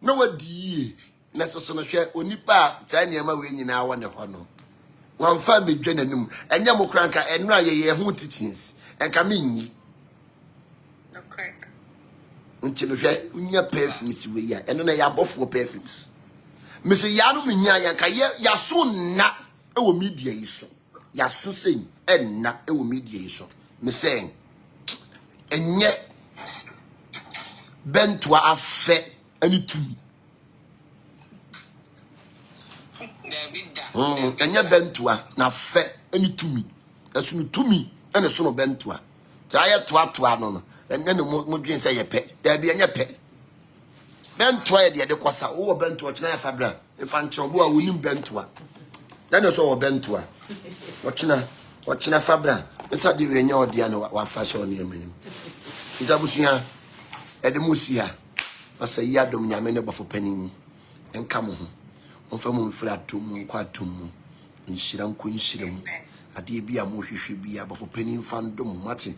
No what dear. Let us not share Unipa. Tiny ama when you now want to honor. One family genenum and Yamokranka and Raya who teachings and Kamini. Okay. Until unya perfumes we ya eno na ya bofo perfumes Mr. Yanu minya ya so na e wo media yi so ya so sen enna e wo media yi so me sen enye bento afe ani tumi enye bento na fe ani tumi asu no tumi ene so no bento ta ya toa no and then mo dream say ye pe there be anya pe bentoa de kwasa wo bentoa china fabra if an chobo a wonim bentoa then so wo bentoa wo china fabra esa de we nya ode na wa fa so ne emem ntabusia ede musia asa yadom nyame ne bafo panin enka mo ho onfa mo mfira tom kwatom nshira ade bi a mo hwehwe bi a bafo panin fandom mate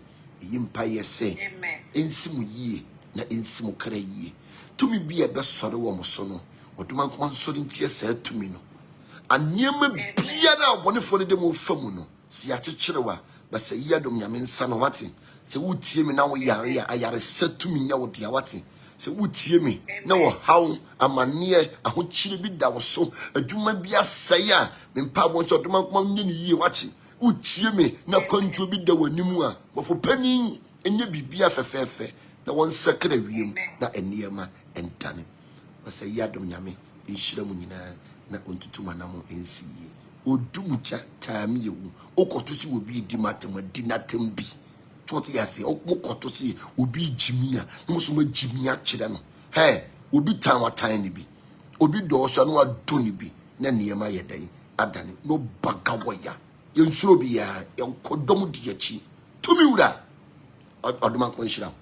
yimpa yese ensimu yie na ensimu kara yie tumi bi e be sore wo mo so no oduma nkwa sore ntie sa tumi no anyema bia na obonefo ne de mo famu no si ya kyekerewa ba se yadom nyame nsa no wate se wutie mi na wo yare ya ayare sa tumi nya wo dia wate se wutie mi na wo haw amane ahokyire bi da wo so adwuma bi asai a mempa bo nso oduma nkwa nye ne yie wate utie me na kwantu bi da wanimu a bofo panin enye bibia fefefe na won sakra wiem na eniema entane wasa yadom nyame enhyira mu nyina na ontutuma na mo ensiye odumucha taami yewu okotosi obi di matem di natem bi toti yase okotosi obi jimia no so ma jimia kire no he obi tan watan ni bi obi do so no adoni bi na niema yedai adane no bagawoya yensuro bi ya yankodom di achi tumi wura oduma ko nshira